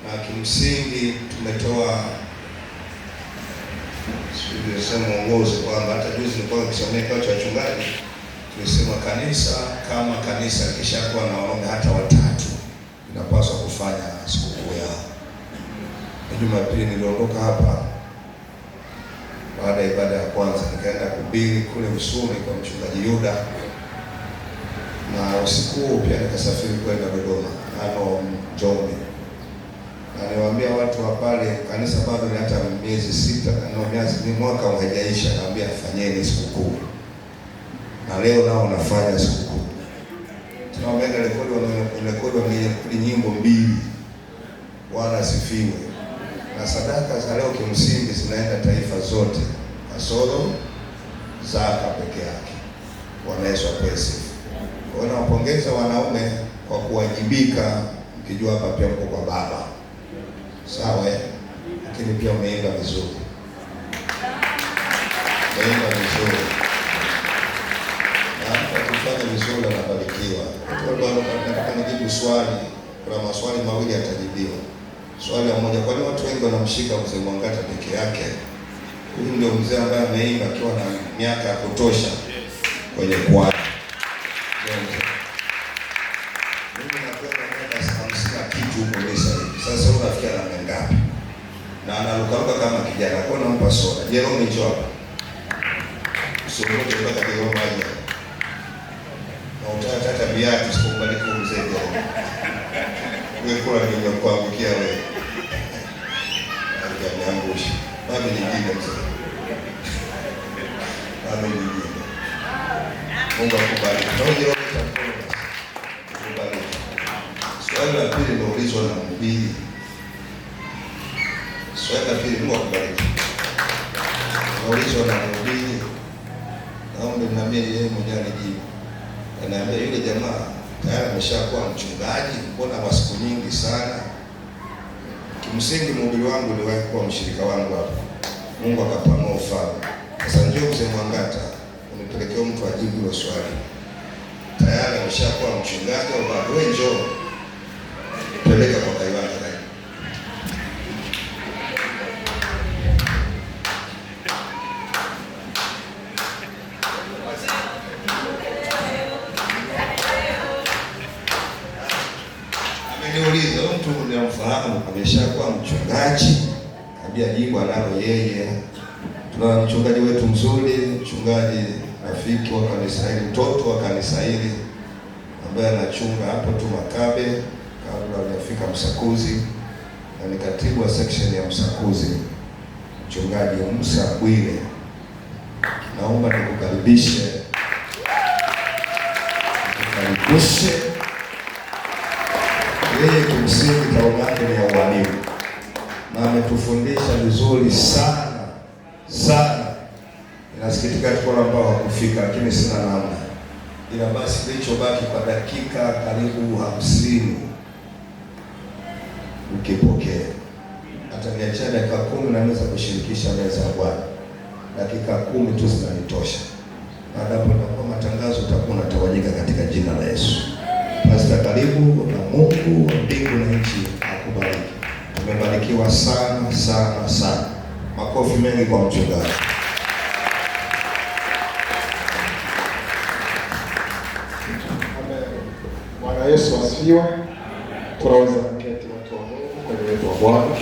na kimsingi tumetoa mwongozo kwamba hata juzi nilikuwa nikisomea kwa wachungaji, tulisema kanisa kama kanisa kishakuwa na wanaume hata watatu inapaswa kufanya sikukuu yao. Jumapili niliondoka hapa baada ya ibada ya kwanza, nikaenda kuhubiri kule Usuni kwa mchungaji Yuda, na usiku pia nikasafiri kwenda Dodoma Njombe, na niwaambia watu wa pale, kanisa bado ni hata miezi 6 na mwaka haujaisha, naambia fanyeni sikukuu, na leo nao nafanya sikukuu. Tunaomba rekodi nyimbo 2, Bwana asifiwe, na sadaka za leo kimsingi zinaenda taifa zote kasoro zaka peke yake. Bwana Yesu apewe sifa. Nawapongeza wanaume kwa kuwajibika, mkijua hapa pia mko kwa baba. Sawa, lakini pia umeimba vizuri. Umeimba vizuri. Na ukifanya vizuri unabarikiwa. Nataka nijibu swali, kuna maswali mawili yatajibiwa. Swali la moja, kwa nini watu wengi wanamshika mzee Mwangata peke yake? Huyu ndio mzee ambaye ameimba akiwa na miaka ya kutosha kwenye kwaya. Mimi nakwenda miaka 50 kitu huko hivi. Sasa unafikia na ngapi? Na analukaruka kama kijana, kwa nampa soda. Jerome njoo. Usimuote mpaka Jerome aje. Na utataka viatu sikubariki mzee Jerome. Wewe kwa nini unakuangukia wewe? Angusha. Mami nyingine mzee. Mami nyingine. Mungu akubariki. Naomba akubariki. Swali la pili limeulizwa na mhubiri. Swali la pili, Mungu akubariki. Limeulizwa na mhubiri. Naomba niambie yeye mwenyewe anijibu. Anaambia yule jamaa tayari ameshakuwa mchungaji, mbona kwa siku nyingi sana? Kimsingi mhubiri wangu niliwahi kuwa mshirika wangu hapa. Mungu akapanua ufalme. Sasa njoo mzee Mwangata, unipelekea mtu ajibu hilo swali. Tayari ameshakuwa mchungaji au bado? Wewe njoo. Peleka kwa Kaiwanja. Ameniuliza mtu mnamfahamu ameshakuwa mchungaji? Ambia jibu analo yeye. Tuna mchungaji wetu mzuri, mchungaji rafiki wa kanisa hili, mtoto wa kanisa hili ambaye anachunga hapo tu Makabe kabla hajafika Msakuzi, na ni katibu wa section ya Msakuzi, mchungaji Musa Bwile. Naomba nikukaribishe. Yeye kimsingi taaluma yake ni ya ualimu na ametufundisha vizuri sana sana. Inasikitika tuko ambao hakufika, lakini sina namna. Ila basi kilichobaki kwa dakika karibu 50 ukipokea. Hata niacha dakika 10 naweza kushirikisha meza ya Bwana. Dakika 10 tu zinanitosha. Baada hapo kwa matangazo utakuwa unatawanyika katika jina la Yesu. Pastor, karibu, na Mungu wa mbingu na nchi akubariki. Tumebarikiwa sana sana sana. Makofi mengi kwa mchungaji. Bwana Yesu asifiwe. Tunaweza kuketi watu wa Mungu kwenye wetu wa Bwana.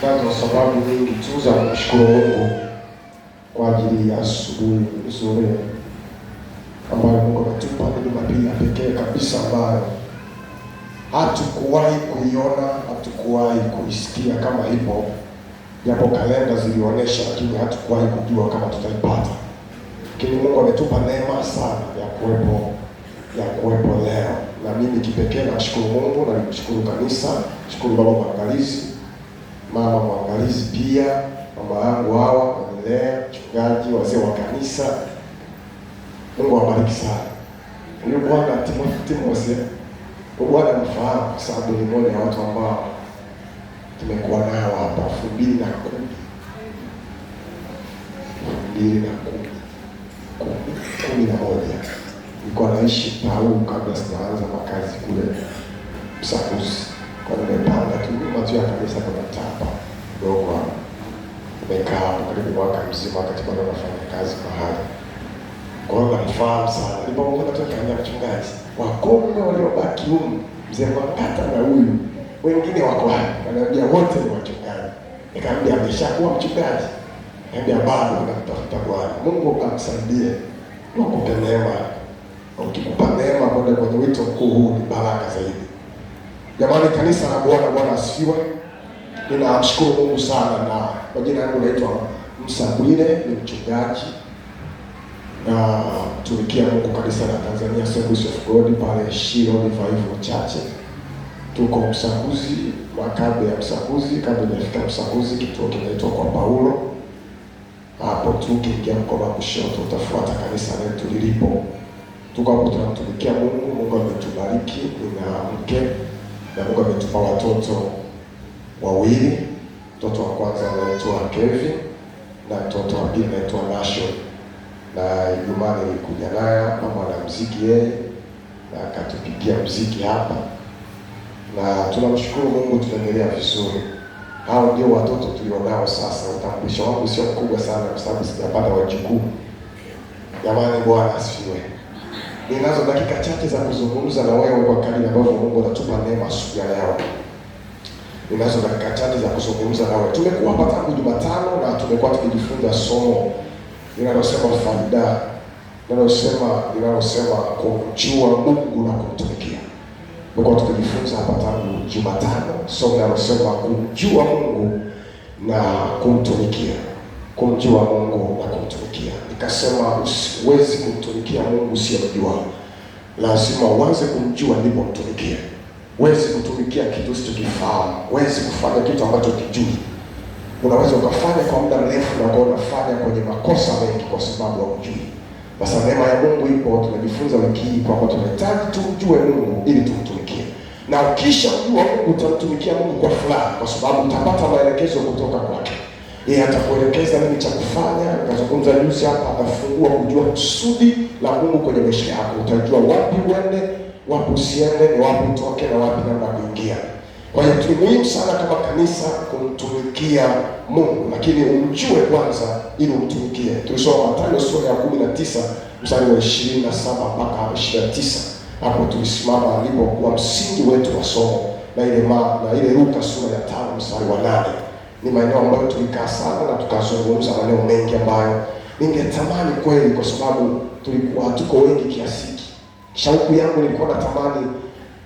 Kwa sababu nyingi tu za kumshukuru Mungu kwa ajili ya asubuhi nzuri ambayo Mungu ametupa. Ni Jumapili ya pekee kabisa ambayo hatukuwahi kuiona, hatukuwahi kuisikia kama hivyo, japo kalenda zilionyesha, lakini hatukuwahi kujua kama tutaipata. Lakini Mungu ametupa neema sana ya kuwepo leo, na mimi kipekee namshukuru Mungu na nimshukuru kanisa, nashukuru baba mwangalizi, mama mwangalizi pia, mama yangu hawa wanilea, mchungaji, wazee wa kanisa. Mungu awabariki sana. Huyu bwana Timothy, Bwana anafahamu kwa sababu ni mmoja wa watu ambao tumekuwa nao hapa 2010. nilikuwa naishi Tau kabla sijaanza makazi kule Msakuzi. Kwa nimepanda tu nyuma tu ya kanisa kwa mtapa kidogo hapo. Nimekaa hapo karibu mwaka mzima wakati bado nafanya kazi mahali. Kwa hiyo namfahamu sana. Nilipokuwa natoka kwenye mchungaji, wakongwe waliobaki humu, mzee Mwangata na huyu, wengine wako hapa. Ananiambia wote ni wachungaji. Nikamwambia ameshakuwa mchungaji. Nikamwambia bado anamtafuta Bwana. Mungu amsaidie. Akupe neema. Ukikupa neema kwenda kwenye wito mkuu huu ni baraka zaidi. Jamani, kanisa la Bwana, Bwana asifiwe. Ninamshukuru Mungu sana, na kwa jina langu naitwa Musa Bwire, ni mchungaji na tumikia Mungu kanisa la Tanzania Assemblies of God pale Shiro Revival Church. Tuko Msakuzi, makabe ya Msakuzi. Kabla hujafika Msakuzi, kituo kinaitwa kwa Paulo. Hapo tu ukiingia mkono wa kushoto utafuata kanisa letu lilipo. Tuko hapo tunamtumikia Mungu. Mungu ametubariki, nina mke na Mungu ametupa watoto wawili. Mtoto wa kwanza anaitwa Kevin na mtoto wa pili anaitwa Nashon. Na Ijumaa nilikuja naye hapa, mwanamuziki yeye, na akatupigia muziki hapa. Na tunamshukuru Mungu, tunaendelea vizuri. Hao ndio watoto tulionao sasa. Utambulisho wangu sio mkubwa sana kwa sababu sijapata wajukuu. Jamani, Bwana asifiwe. Ninazo dakika chache za kuzungumza na wewe kwa kadri ambavyo Mungu anatupa neema siku ya leo. Ninazo dakika chache za kuzungumza na wewe. Tumekuwa hapa tangu Jumatano na tumekuwa tukijifunza somo linalosema faida, linalosema kumjua Mungu na kumtumikia. Tumekuwa tukijifunza hapa tangu Jumatano somo linalosema kumjua Mungu na kumtumikia. Kumjua Mungu na kumtumikia. Nikasema usiwezi kumtumikia Mungu usiyemjua. Lazima uanze kumjua ndipo mtumikie. Huwezi kutumikia kitu usichokifahamu. Huwezi kufanya kitu ambacho hukijui. Unaweza ukafanya kwa muda mrefu na unafanya kwenye makosa mengi kwa sababu hujui. Sasa neema ya Mungu ipo, tunajifunza wiki hii kwamba tunahitaji tumjue Mungu ili tumtumikie. Na ukisha mjua Mungu utamtumikia Mungu kwa furaha kwa sababu utapata maelekezo kutoka kwake. Yeye atakuelekeza nini cha kufanya. Nikazungumza juzi hapa, atafungua kujua kusudi la Mungu kwenye maisha yako. Utajua wapi uende, wapi usiende, ni wapi utoke na wapi namna kuingia. Kwa hiyo ni muhimu sana kama kanisa kumtumikia Mungu, lakini umjue kwanza ili umtumikie. Tulisoma Mathayo sura ya 19 mstari wa 27 mpaka 29. Hapo tulisimama alipokuwa msingi wetu wa somo, na ile Luka sura ya 5 mstari wa 8. Ni maeneo ambayo tulikaa sana na tukazungumza maneno mengi ambayo ningetamani kweli, kwa sababu tulikuwa hatuko wengi kiasi hiki. Shauku yangu nilikuwa natamani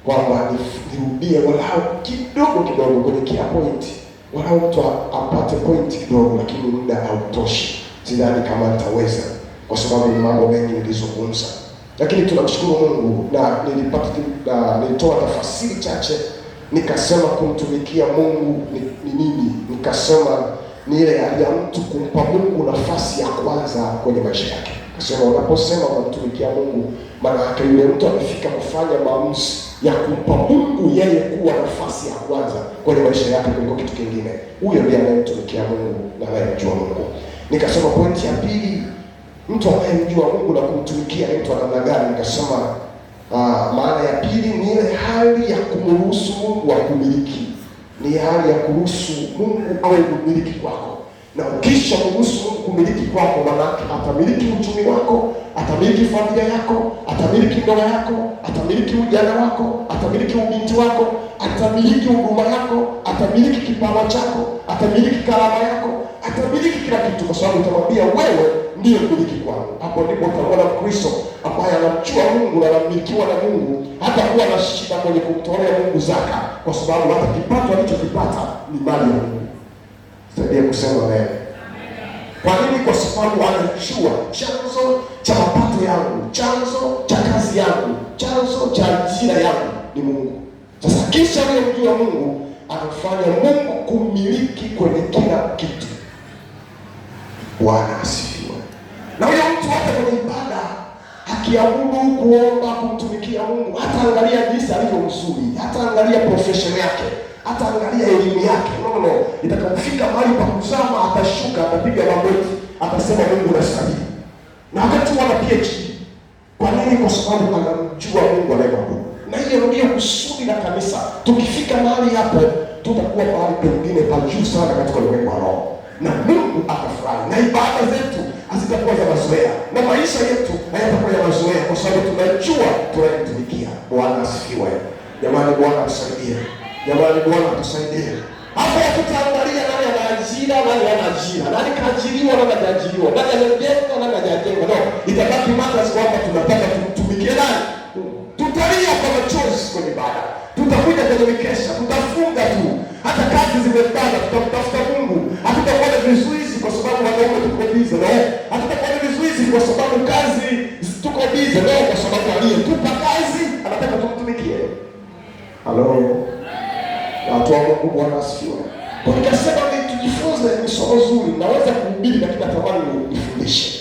kwamba nirudie walau kidogo kwenye kila point, walau mtu apate point kidogo, lakini muda hautoshi. Sidhani kama nitaweza kwa sababu ni mambo mengi nilizungumza, lakini tunamshukuru Mungu na nilitoa tafasiri chache. Nikasema kumtumikia Mungu ni nini? Nikasema ni ile hali ya mtu kumpa Mungu nafasi ya kwanza kwenye maisha yake. Nikasema unaposema kumtumikia Mungu, maana yake yule mtu amefika kufanya maamuzi ya kumpa Mungu yeye kuwa nafasi ya kwanza kwenye maisha yake kuliko kitu kingine. Huyo ndiye anayemtumikia Mungu na anayemjua Mungu. Nikasema pointi ya pili, mtu anayemjua Mungu na kumtumikia ni mtu wa namna gani? Nikasema maana ya pili ni ile hali ya kumruhusu Mungu akumiliki. Ni hali ya kuruhusu Mungu awe kumiliki kwako. Na ukisha kuruhusu Mungu kumiliki kwako, maana atamiliki uchumi wako, atamiliki familia yako, atamiliki ndoa yako, atamiliki ujana wako, atamiliki ubinti wako, atamiliki huduma yako, atamiliki kipawa chako, atamiliki karama yako, atamiliki kila kitu, kwa sababu utamwambia wewe ndiye mmiliki kwangu. Hapo ndipo utamwona Kristo ambaye anamjua Mungu na anamilikiwa na Mungu, hata kuwa na shida kwenye kumtolea Mungu zaka, kwa sababu hata kipato alichokipata ni mali ya Mungu. Saidia kusema amen. Kwa nini? Kwa sababu anajua chanzo cha mapato yangu, chanzo cha kazi yangu, chanzo cha ajira yangu ni Mungu. Sasa kisha aliyemjua Mungu anafanya Mungu kumiliki kwenye kila kitu. Bwana asifiwe. Na huyo mtu hata kwenye ibada akiabudu, kuomba, kumtumikia Mungu, hata angalia jinsi alivyo mzuri, hata angalia profession yake, hata angalia elimu yake. No. Itakapofika mahali pa kuzama, atashuka, atapiga magoti, atasema Mungu anastahili. Na wakati wana PhD, kwa nini nini? Kwa sababu anamjua Mungu anayemwabudu. Na hiyo ndio kusudi la kanisa. Tukifika mahali hapo, tutakuwa mahali pengine pa juu sana katika ulimwengu wa roho, na Mungu atafurahi, na ibada zetu hazitakuwa za mazoea, na maisha yetu hayatakuwa ya mazoea, kwa sababu tunajua tunayemtumikia. Bwana asifiwe. Jamani, Bwana atusaidie. Jamani, Bwana atusaidie. Hapo tutaangalia nani ana ajira, nani hana ajira, nani kaajiriwa, nani hajaajiriwa, nani amejenga, nani hajajenga. No, itabaki mada kwamba tunataka tumtumikie nani. Tutalia kwa machozi kwenye ibada, tutakuja kwenye mikesha, tutafunga tu, hata kazi zimebana, tutamtafuta Mungu. Hatutakuwa na vizuizi kwa sababu wanaume tuko bize, no. Hatutakuwa na vizuizi kwa sababu kazi tuko bize, no, kwa sababu aliyetupa kazi anataka tumtumikie. Halo, watu wa Mungu, Bwana asifiwe. Kwa nikasema tujifunze, ni somo zuri. Naweza kuhubiri lakini natamani nifundishe.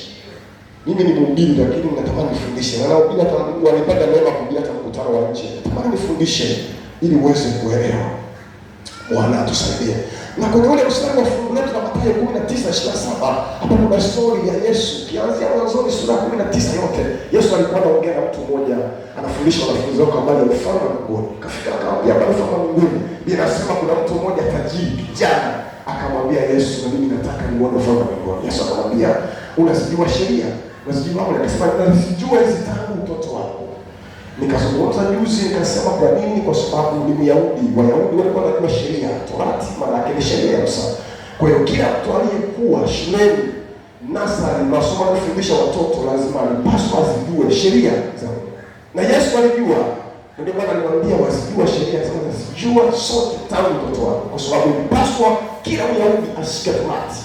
Mimi ni mhubiri lakini natamani nifundishe. Na nahubiri hata Mungu anipenda neema kuhubiri hata mkutano wa nje. Natamani nifundishe ili uweze kuelewa. Bwana atusaidie. Na kwenye ule mstari wa fungu letu la Mathayo 19:27, hapo kuna story ya Yesu. Kianzia mwanzoni sura ya 19 yote, Yesu alikuwa anaongea na mtu mmoja, anafundisha wanafunzi wake habari ya ufalme wa mbinguni. Kafika akamwambia habari ya ufalme wa mbinguni. Biblia inasema kuna mtu mmoja tajiri, kijana, akamwambia Yesu, na mimi nataka nione ufalme wa mbinguni. Yesu akamwambia, unazijua sheria? Unazijua amri? Akasema, nazijua hizi tangu utoto wako. Nikazungumza juzi nikasema kwa nini? Kwa sababu ni Myahudi. Wayahudi walikuwa wanajua sheria, Torati maana yake ni sheria ya Musa. Kwa hiyo kila mtu aliyekuwa shuleni, nasari, masomo anafundisha watoto lazima alipaswa azijue sheria za Mungu. Na Yesu alijua. Ndio maana aliwaambia wazijua sheria, sema nazijua sote tangu utoto wako, kwa sababu ilipaswa kila Myahudi ashike Torati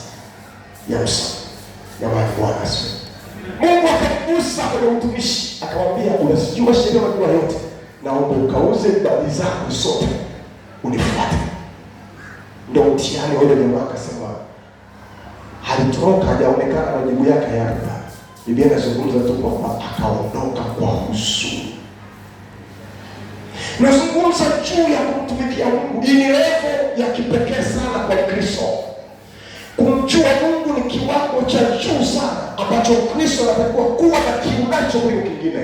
ya Musa. Jamani, Bwana asifiwe. Mungu akamgusa kwenye utumishi, akamwambia unasijua sheria, unajua yote, naomba ukauze mali zako zote unifuate. Ndio mtihani wa yule jamaa. Akasema halitoroka, hajaonekana majibu yake hapa. Biblia inazungumza tu kwamba akaondoka kwa huzuni. Nazungumza juu ya kumtumikia Mungu. Hii ni level ya kipekee sana kwa Kristo. Kumjua Mungu ni kiwango cha juu sana ambacho Kristo anatakiwa kuwa na kiu nacho kuliko kingine,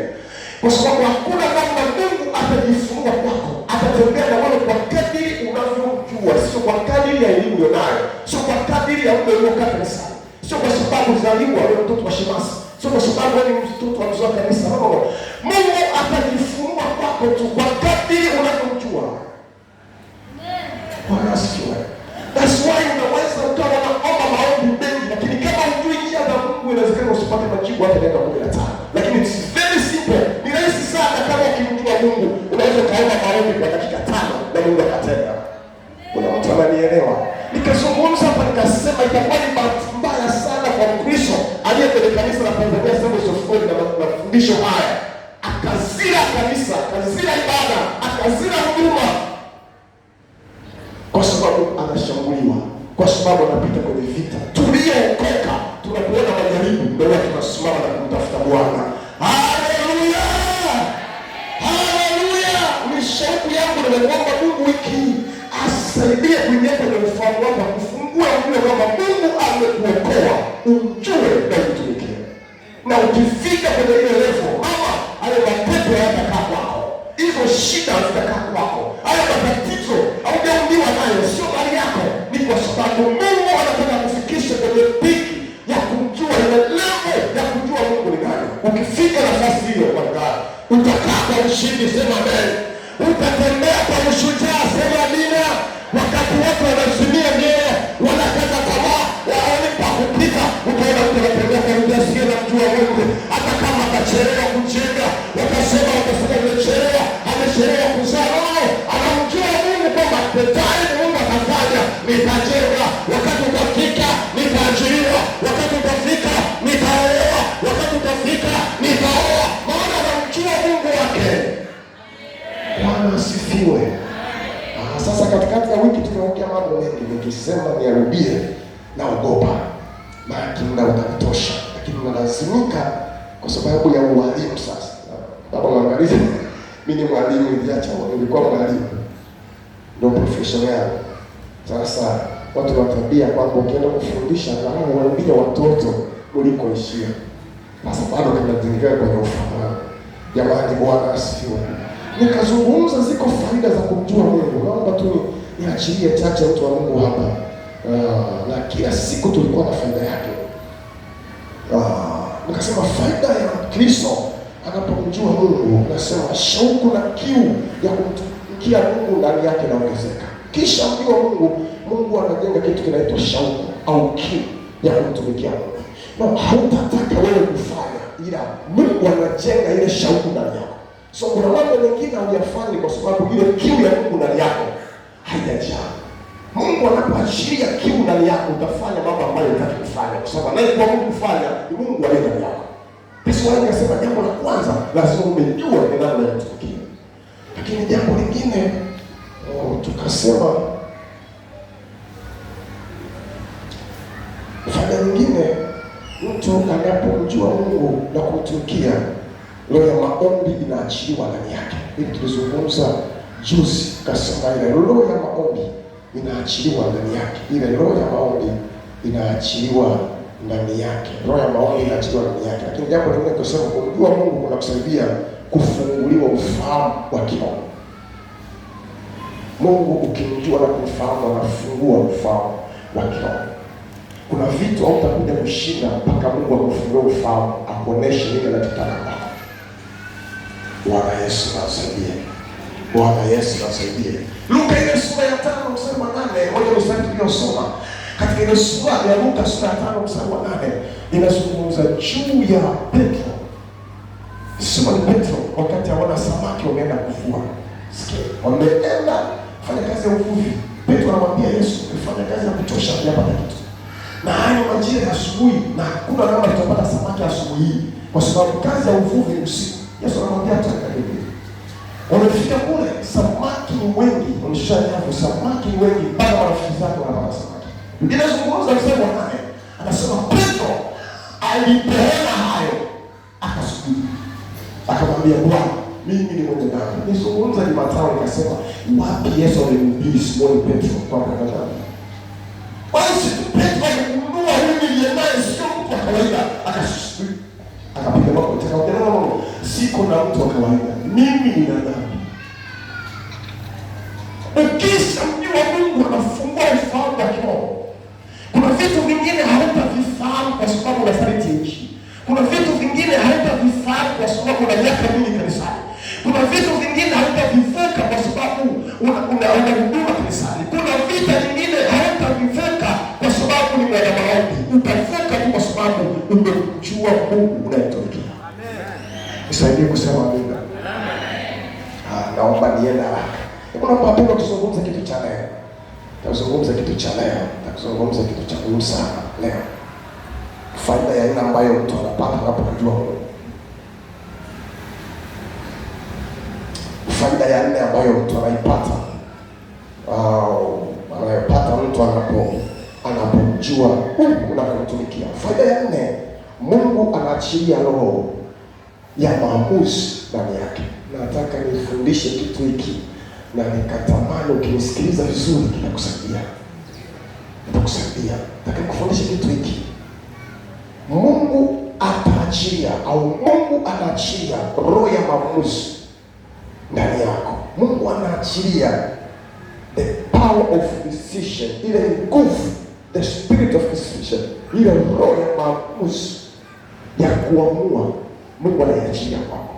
kwa sababu hakuna namna Mungu atajifunua kwako. Atatembea na wewe kwa kadiri unavyojua, sio kwa kadiri ya elimu ulionayo, sio kwa kadiri ya muda uliokaa kanisani, sio kwa sababu uzaliwa wewe mtoto wa shemasi, sio kwa sababu wewe ni mtoto wa mzee wa kanisa. No. Mungu atajifunua kwako tu kwa kadiri unavyojua. Bwana asifiwe. That's why unaweza ukawa unaomba maombi mengi, lakini kama hujui njia za Mungu inawezekana usipate majibu hata dakika 15. Lakini it's very simple. Ni rahisi sana kama ukimjua Mungu, unaweza ukaomba maombi kwa dakika 5 na Mungu akatenda. Kuna mtu ananielewa? Nikazungumza hapa nikasema itakuwa ni bahati mbaya sana kwa Mkristo aliye kwenye kanisa la Tanzania Assemblies of God na mafundisho haya, akazira kanisa, akazira ibada, akazira huduma, kwa sababu anashambuliwa, kwa sababu anapita kwenye vita. Tuliokoka tunapoona majaribu ndio tunasimama na kumtafuta Bwana. Haleluya, haleluya! Ni shauku yangu, nimemwomba Mungu wiki asaidie kuingia kwenye ufahamu wako, kufungua ule kwamba Mungu amekuokoa, umjue na umtumikie. Na ukifika kwenye ile level, mama, hayo mapepo hayatakaa kwako, hizo shida zitakaa kwako, hayo matatizo haujaumbiwa nayo, sio mali yako. Ni kwa sababu Mungu anataka kufikisha kwenye piki ya kumjua, ile level ya kujua Mungu ni nani. Ukifika nafasi hiyo, kwa gani utakaa kwa ushindi, sema amen. Utatembea kwa ushujaa, sema amina. Wakati watu wanazimia mioyo, wanakata tamaa, waone pa kupita, utaona mtu anatembea kwa ujasiri na mjua Mungu. Hata kama atachelewa kujenga, wakasema wakasema amechelewa, amechelewa kuzaa, anamjua Mungu kwamba tayari Mungu atafanya, nitajenga. Wakati utafika nitaajiriwa, wakati utafika nitaoa, wakati utafika nitaoa, maana anamjua Mungu wake. Bwana asifiwe. Sasa katikati ya wiki tumeongea mambo mengi, nikisema niarudie naogopa, maana muda unatosha, lakini nalazimika kwa sababu ya ualimu. Sasa baba waangalize, mimi ni mwalimu, nilikuwa mwalimu, ndio profession yangu. Sasa watu watabia kwamba ukienda kufundisha kama waambie watoto ulikoishia. Sasa bado tunazingira kwenye ufahamu. Jamani, Bwana asifiwe. Nikazungumza ziko faida za kumjua Mungu. Naomba tu niachilie chache mtu wa Mungu hapa. Na kila siku tulikuwa na faida yake. Nikasema faida ya Kristo anapomjua Mungu, nasema shauku na kiu ya kumtumikia Mungu ndani yake inaongezeka. Kisha mjua Mungu, Mungu anajenga kitu kinaitwa shauku au kiu ya kumtumikia Mungu. Na hautataka wewe kufanya, ila Mungu anajenga ile shauku ndani yako. So kuna mambo mengine hauyafanyi kwa sababu ile kiu ya Mungu ndani yako haijajaa. Mungu anapoachilia kiu ndani yako, utafanya mambo ambayo unataka kufanya, kwa sababu naye kwa Mungu kufanya ni Mungu aliye ndani yako. Yesu anasema jambo la kwanza lazima umejua ni nani unayemtumikia. Lakini jambo lingine tukasema faida nyingine, mtu anapomjua Mungu na kumtumikia, roho ya maombi inaachiliwa ndani yake. Hivi tulizungumza juzi, kasema ile roho ya maombi inaachiliwa ndani yake. Ile roho ya maombi inaachiliwa ndani yake. Roho ya maombi inaachiliwa ndani yake. Lakini jambo lingine kusema kumjua Mungu kunakusaidia kufunguliwa ufahamu wa kiroho. Mungu ukimjua na kumfahamu, anafungua ufahamu wa kiroho. Kuna vitu hautakuja kushinda mpaka Mungu akufungue ufahamu, akuoneshe nini anataka kwako. Bwana Yesu asaidie. Bwana Yesu asaidie. Luka ile sura ya 5 mstari wa 8, moja mstari tuliosoma. Katika ile sura ya Luka sura ya 5 mstari wa 8 inazungumza juu ya Petro. Sema ni Petro wakati hawana samaki wameenda kuvua. Sikia, wameenda fanya kazi ya uvuvi. Petro anamwambia Yesu, "Fanya kazi ya kutosha kupata kitu." Na hayo majira ya asubuhi na hakuna namna tutapata samaki asubuhi hii kwa sababu kazi ya uvuvi ni usiku. Yesu anamwambia tutaka nini? Wamefika kule, samaki ni wengi, wameshanyavu, samaki ni wengi, mpaka marafiki zake wanapata samaki. Inazungumza mstari wa 8, anasema Petro alipoona hayo akasubiri. Akamwambia Bwana, mimi ni mwenye dhambi. Nizungumza Jumatano nikasema wapi Yesu alimhubiri Simoni Petro kwa dhambi. Basi Petro aligundua huyu ni naye sio mtu wa kawaida, akasubiri. Akapiga magoti akamwambia no, siko na mtu wa kawaida. Mimi nina dhambi. Ukisha mjua Mungu anafungua ufahamu wa kiroho. Kuna vitu vingine hautavifahamu kwa sababu unasaliti nchi. Kuna vitu vingine hautavifahamu kwa sababu una miaka mingi kanisani. Kuna vitu vingine hautavivuka kwa sababu una huduma kanisani. Kuna vita vingine hautavivuka kwa sababu ni mwana maombi. Utavuka tu kwa sababu umemjua Mungu unayemtumikia. Nisaidie kusema amina. Naomba niende haraka. Kuna mpapuro tuzungumze kitu cha leo. Tuzungumze kitu cha leo. Tuzungumze kitu cha muhimu sana leo. Faida ya aina ambayo mtu anapata anapomjua Mungu. Faida ya nne ambayo mtu anaipata mtu anapomjua Mungu na kumtumikia. Faida ya nne, Mungu anaachilia roho ya maamuzi ndani yake. Nataka nifundishe kitu hiki na nikatamani ukinisikiliza vizuri kitakusaidia. Nataka nikufundishe kitu hiki. Mungu ataachilia au Mungu anaachilia roho ya maamuzi ndani yako. Mungu anaachilia the power of decision, ile nguvu, the spirit of decision, ile roho ya maamuzi ya kuamua. Mungu anaiachilia kwako.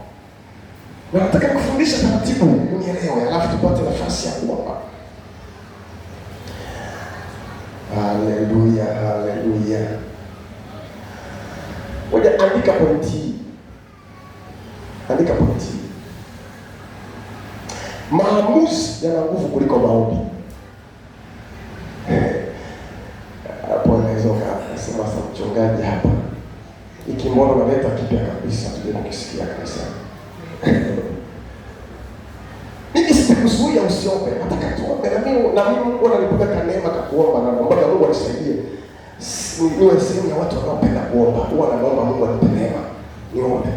Na nataka nikufundisha taratibu unielewe, alafu tupate nafasi ya kuomba. Haleluya, haleluya. Ngoja andika pointi. Maamuzi yana nguvu kuliko maombi. Hapo anaweza kusema sasa mchungaji hapa. Ikimwona unaleta kipya kabisa tuje kukisikia kabisa. Mimi sitakuzuia usiombe, nataka tuombe na mimi Mungu ananipa neema ya kuomba na naomba Mungu anisaidie. Niwe sehemu ya watu wanaopenda kuomba. Huwa naomba Mungu anipe neema niombe.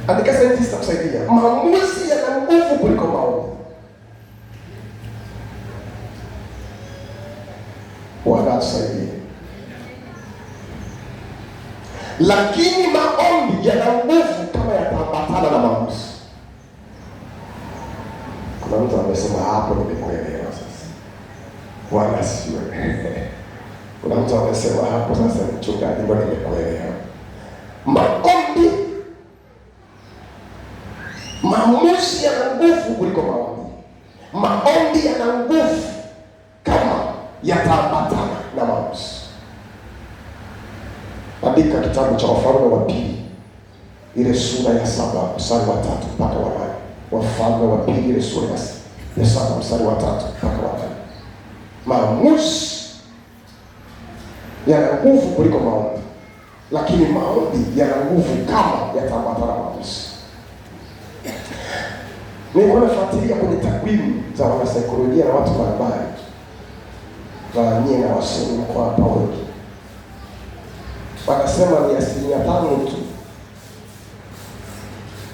Andika sentensi itakusaidia. Maamuzi yana nguvu kuliko maombi. Bwana asaidie. Lakini maombi yana nguvu kama ya amesema hapo nimekuelewa sasa. Bwana asifiwe. Kuna mtu amesema hapo sasa, mchungaji, ndio nimekuelewa. Maombi, maamuzi yana nguvu kuliko maombi. Maombi yana nguvu kama yataambatana na maamuzi. Andika kitabu cha Wafalme wa Pili ile sura ya 7 mstari wa 3 mpaka wa 8. Wafalme wa Pili ile sura ya 7 mstari wa 3 mpaka wa 8. Maamuzi yana nguvu kuliko maombi, lakini maombi yana nguvu kama yataambatana na maamuzi. Nilikuwa nafuatilia kwenye takwimu za wanasaikolojia na watu mbalimbali, na nyie na wasomi mko hapa wengi, wanasema ni 5% tu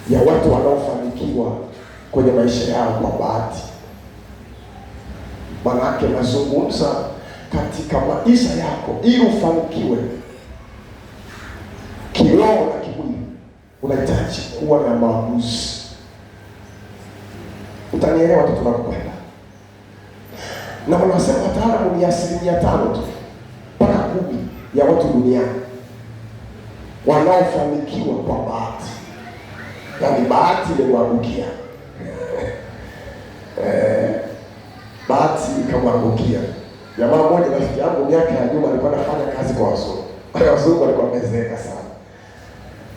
ya watu wanaofanikiwa kwenye maisha yao kwa bahati. Manake nazungumza katika maisha yako, ili ufanikiwe kiroho na kimwili, unahitaji kuwa na maamuzi. Utanielewa tu tunakwenda. Na wanasema wataalamu ni 5% tu mpaka 10 ya watu duniani wanaofanikiwa kwa bahati. Yaani bahati imemwangukia. Bahati ikamwangukia. Jamaa mmoja rafiki yangu miaka ya nyuma alikuwa anafanya kazi kwa wazungu. Wale wazungu walikuwa wamezeeka sana.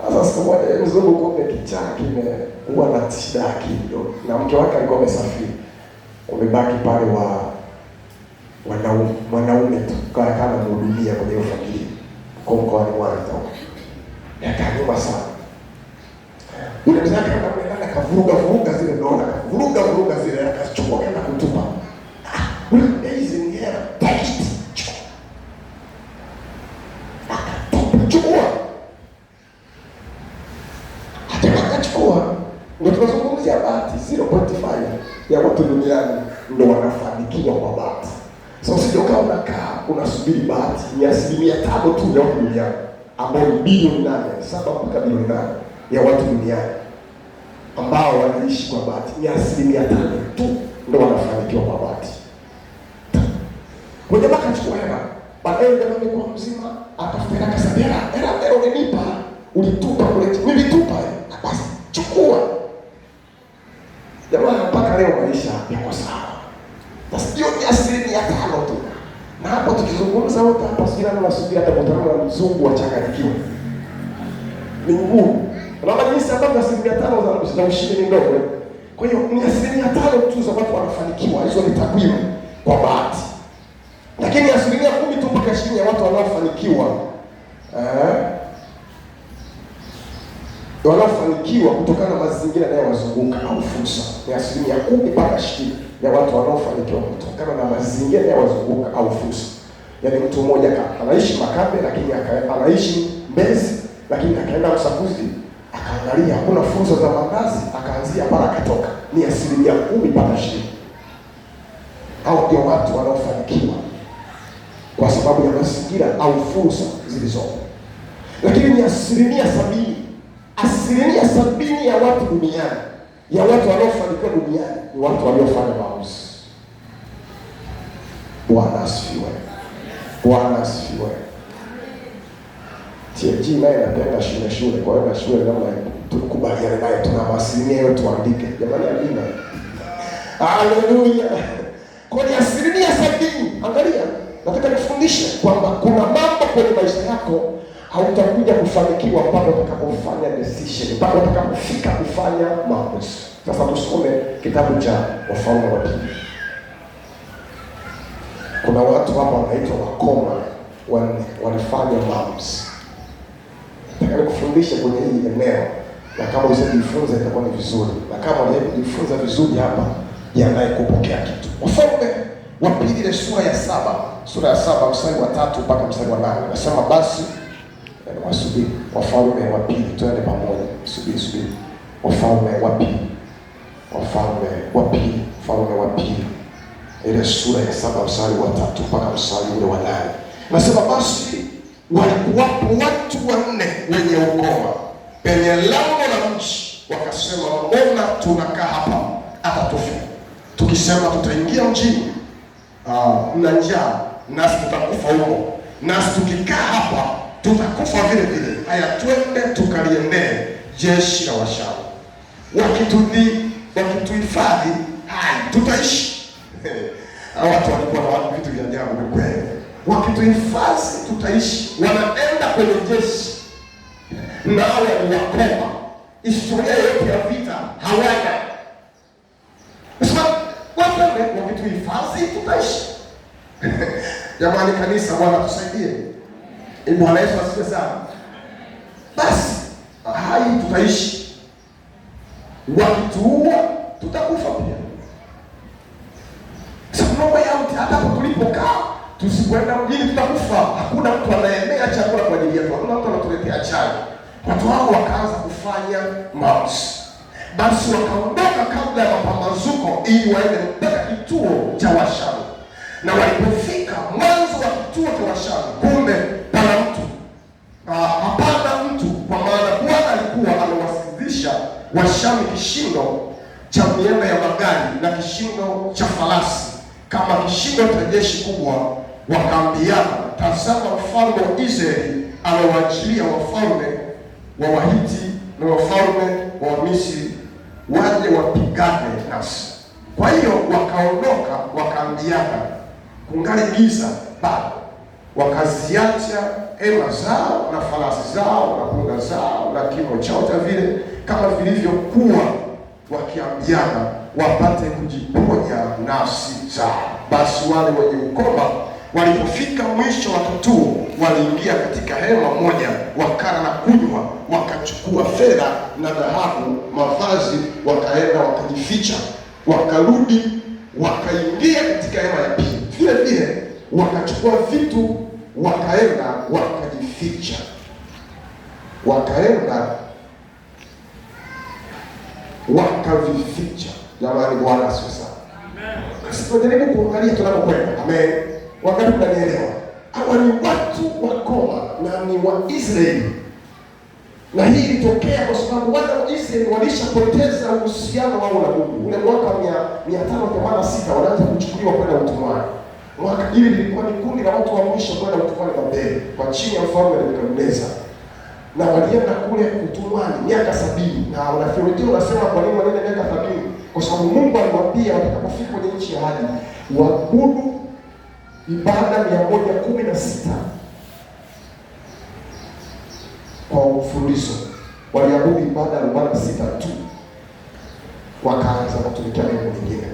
Sasa siku moja mzungu kumbe kichaa huwa na shida akili, na mke wake alikuwa amesafiri. Wamebaki pale wanaume tu kana mhudumia kwenye hiyo familia. Kwa mkoani Mwanza. Yakanyuma sana. Yule mzee akaenda akavuruga zile ndoa, vuruga zile, akachukua kana kutupa. Hizi ni hela tight. Chukua. Akachukua. Ndio tunazungumzia bahati. 0.5 ya watu duniani ndio wanafanikiwa kwa bahati. Sasa usije unakaa unasubiri bahati. Ni 5% tu ya watu duniani, ambao ni bilioni 8, 7 mpaka bilioni 8 ya watu duniani ambao wanaishi kwa bahati. Ni 5% tu ndio wanafanikiwa kwa bahati. Mmoja akachukua hela, baadaye ndio amekuwa mzima, akafuta akasema hela ulinipa, ulitupa kule, nilitupa basi chukua. Jamaa mpaka leo maisha yako sawa. Sasa hiyo ni 5% tu. Na hapo tukizungumza wote hapa sijana tunasubiri hata mtazamo wa mzungu wachanganyikiwe. Ni ngumu. Unaona jinsi ambavyo 5% za ushindi ni ndogo. Kwa hiyo ni 5% tu za watu wanafanikiwa. Hizo ni takwimu kwa bahati. Lakini 10% tu mpaka 20 ya watu wanaofanikiwa wanaofanikiwa kutokana na mazingira yanayowazunguka au fursa. Ni 10% mpaka 20 ya watu wanaofanikiwa kutokana na mazingira yanayowazunguka au fursa. Yaani mtu mmoja anaishi Makabe lakini anaishi Mbezi lakini akaenda Msakuzi, akaangalia hakuna fursa za makazi, akaanzia pale akatoka. Ni 10% mpaka 20. Hao ndio watu wanaofanikiwa kwa sababu ya mazingira au fursa zilizopo. Lakini ni 70% ya watu duniani, ya watu wanaofanikiwa duniani ni watu waliofanya maamuzi. Bwana asifiwe. Bwana asifiwe. TG naye anapenda shule. Kwa hiyo na shule kama tukubaliane naye, tuna asilimia yote tuandike. Jamani amina. Haleluya. Kwa ni 70%. Angalia, nataka nifundishe kwamba kuna mambo kwenye maisha yako hautakuja kufanikiwa mpaka utakapofanya decision, mpaka utakapofika kufanya maamuzi. Sasa tusome kitabu cha Wafalme wa Pili. Kuna watu hapa wanaitwa wakoma, walifanya maamuzi. Nataka nikufundishe kwenye hili eneo, na kama usijifunza itakuwa ni vizuri, na kama unajifunza vizuri hapa, jiandae kupokea kitu. Wafalme wa Pili ile sura ya 7 mstari wa 3 mpaka mstari wa 8. Nasema basi wasubiri. Wafalme wa Pili, twende pamoja. Subiri. Wafalme wa Pili ile sura ya 7 mstari wa 3 mpaka mstari ule wa 8. Nasema basi walikuwapo watu 4 wenye ukoma penye lango la mji, wakasema mbona tunakaa hapa hata tufe? alisema tutaingia mjini, mna njaa, nasi tutakufa huko, nasi tukikaa hapa tutakufa vile vile. Haya, twende tukaliendee jeshi la Washamu. Wakituhifadhi hai tutaishi. Watu walikuwa na vitu vya ajabu ni kweli. Wakituhifadhi tutaishi. Wanaenda kwenye jeshi, nao ni wakoma, historia yote ya vita hawana. Sasa wakituhifadhi tutaishi. Jamani kanisa, Bwana tusaidie. Bwana Yesu asifiwe sana. Basi hai tutaishi. Wakituua tutakufa pia. Sasa mambo yote hata tulipokaa, tusikwenda mjini tutakufa. Hakuna mtu anaemea chakula kwa ajili yetu. Hakuna mtu anatuletea chai. Watu hao wakaanza kufanya maamuzi. Basi wakaondoka kabla ya mapambazuko ili waende mpaka kituo cha Washamu. Na walipofika mwanzo wa kituo cha Washamu, kumbe pana mtu. Hapana mtu, kwa maana Bwana alikuwa amewasikizisha Washamu kishindo cha miembe ya magari na kishindo cha farasi, kama kishindo cha jeshi kubwa. Wakaambiana, tazama, mfalme wa Israeli amewaachilia wafalme wa Wahiti na wafalme wa Misri waje wapigane nasi. Kwa hiyo wakaondoka, wakaambiana, kungali giza bado. Wakaziacha hema zao na farasi zao na punda zao na kimo chao cha vile kama vilivyokuwa, wakiambiana wapate kujiponya nafsi zao. Basi wale wenye ukoma walipofika mwisho wa kituo, waliingia katika hema moja, wakala na kunywa, wakachukua fedha na dhahabu, mavazi, wakaenda wakajificha. Wakarudi wakaingia katika hema ya pili, vile vile wakachukua vitu, wakaenda wakajificha. Wakaenda wakavificha. Jamani, Bwana asifiwe sana. Amen. Tunajaribu kuangalia tunapokwenda. Amen. Wakati tunanielewa, hawa ni watu wakoma na ni wa Israeli. Na hii ilitokea kwa sababu wana wa Israeli walishapoteza uhusiano wao na Mungu. Ule mwaka 586 wanaanza kuchukuliwa kwenda utumwani. Mwaka hili lilikuwa ni kundi la watu wa mwisho kwenda utumwani Babeli kwa chini ya mfalme Nebukadneza. Na walienda kule utumwani miaka 70. Na wanatheolojia wanasema kwa nini walienda miaka 70? Kwa sababu Mungu aliwaambia watakapofika kwenye nchi ya ahadi waabudu ibada 116 kwa mfululizo. Waliabudu ibada 46 tu, wakaanza kutumikia Mungu mwingine.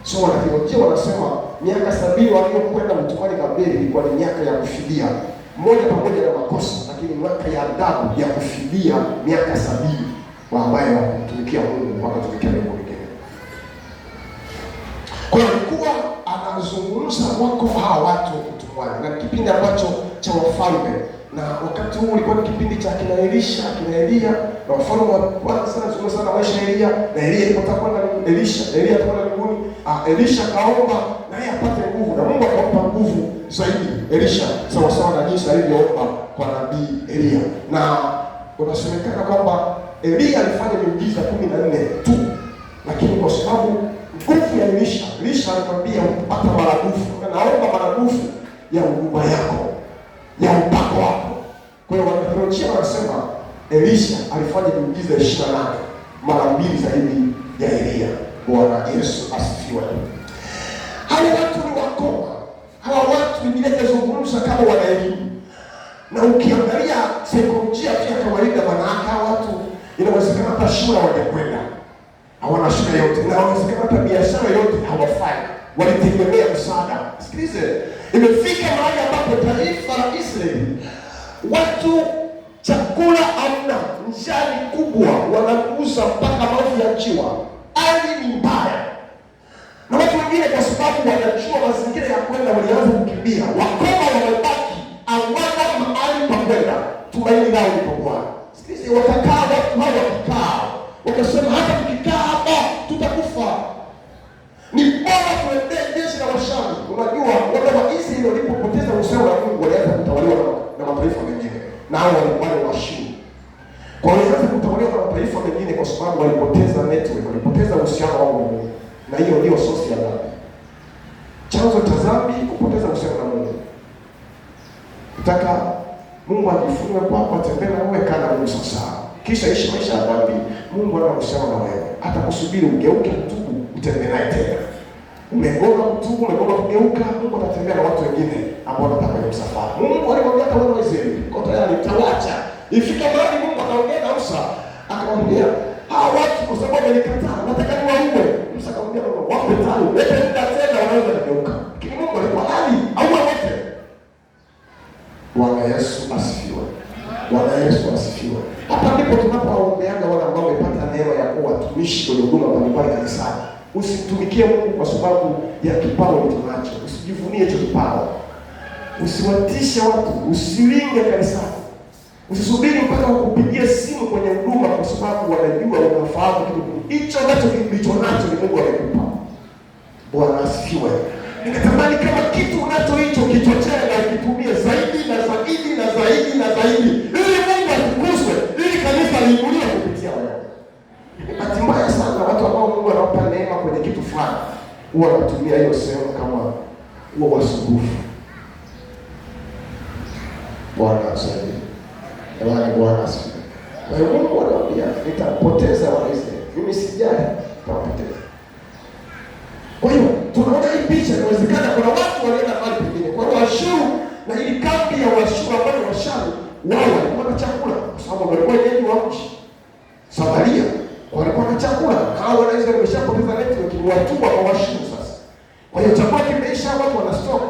So wanatheolojia wanasema miaka 70 waliokwenda utumwani Babeli ilikuwa ni miaka ya kufidia moja pamoja na makosa, lakini miaka ya adabu ya kufidia miaka 70 ambayo wakumtumikia Mungu, wakatumikia Mungu mwingine. Kwa hiyo alikuwa anazungumza wako hawa watu utumwani, na kipindi ambacho cha wafalme, na wakati huu ulikuwa ni kipindi cha kina Elisha, kina Elia, na wafalme wa kwanza sana zungumza sana maisha ya Elia, na Elia alipotaka kwenda Elia kwenda mbinguni, Elisha kaomba na yeye apate nguvu, na Mungu akampa nguvu zaidi Elisha, sawa sawa na jinsi alivyoomba kwa nabii Elia. Na unasemekana kwamba Elia alifanya miujiza 14 tu, lakini kwa sababu nguvu ya Elisha alikwambia upata maradufu, na naomba maradufu ya huduma yako, ya upako wako. Kwa hiyo wanatheolojia wanasema Elisha alifanya miujiza 28, mara 2 zaidi ya Elia. Bwana Yesu asifiwe. Hawa watu ni wakoma. Hawa watu Biblia inazungumza kama wana elimu. Na ukiangalia saikolojia pia kawaida, maana hawa watu inawezekana hata shule hawajakwenda, hawana shule yote, na inawezekana hata biashara yote hawafanyi, walitegemea msaada. Sikilize, imefika mahali ambapo taifa la Israeli watu chakula hamna, njaa ni kubwa, wanakuuza mpaka mavu ya njiwa. Hali ni mbaya, na watu wengine kwa sababu wanajua mazingira ya kwenda walianza kukimbia. Wakoma wamebaki, hawana mahali pa kwenda, tumaini lao ni kwa Bwana. Sikilize, watakaa watu hao, wakikaa wakasema hata tukikaa hapa tutakufa, ni bora tuendee jeshi la Washamu. Unajua wana wa Israeli walipopoteza uhusiano na Mungu walianza kutawaliwa na mataifa mengine, na hao walikuwa Washamu. Kwa hiyo walianza kutawaliwa na mataifa mengine kwa sababu walipoteza network, walipoteza uhusiano wao na Mungu. na hiyo ndio sosi ya dhambi. Chanzo cha dhambi kupoteza uhusiano na Mungu. Nataka Mungu ajifunue kwako, atembee na wewe kana Mungu sasa. Kisha ishi maisha ya dhambi, Mungu ana uhusiano na wewe. Hata kusubiri ugeuke kutubu, utembee naye tena. Umegoma kutubu, umegoma kugeuka, Mungu atatembea na watu wengine ambao wanataka kwenye msafara. Mungu alimwambia kwa wana wa Israeli, kwa tayari tawacha. Ifike mahali Mungu akaongea na Musa, akamwambia, hawa watu kwa sababu walikataa, nataka niwaue. Musa akamwambia, wape tano, wewe muda tena wanaweza kugeuka. Lakini Mungu alikuwa hali au wote. Bwana Yesu asifiwe. Bwana Yesu asifiwe. Hapa ndipo tunapoombeana wale ambao wamepata neema ya kuwa watumishi kwenye huduma mbalimbali kanisani. Usimtumikie Mungu kwa sababu ya kipawa ulichonacho. Usijivunie hicho kipawa. Usiwatishe watu, usilinge kanisani. Usisubiri mpaka wakupigie simu kwenye huduma kwa sababu wanajua unafahamu kitu hicho nacho kilichonacho ni Mungu amekupa. Bwana asifiwe. Nikatamani kama kitu unacho hicho kichochee na kitumie zaidi na zaidi na zaidi na zaidi, ili Mungu atukuzwe, ili kanisa liinuliwe kupitia wewe. Bahati mbaya sana watu ambao Mungu anawapa neema kwenye kitu fulani huwa wanatumia hiyo sehemu kama huwa wasumbufu. Bwana asifiwe. Bwana asifiwe. Kwa hiyo Mungu anawaambia nitapoteza Waisraeli. Mimi sijali, nitawapoteza. Kwa hiyo tunaona hii picha, inawezekana kuna watu walienda mahali pengine. Kwa hiyo Ashuru na ili kambi ya Ashuru ambao Washamu wao walikuwa na chakula kwa sababu walikuwa wenyeji wa mji. Samaria walikuwa na chakula. Hao Waisraeli wameshapoteza network, ni watumwa kwa Ashuru sasa. Kwa hiyo chakula kimeisha, watu wanastore,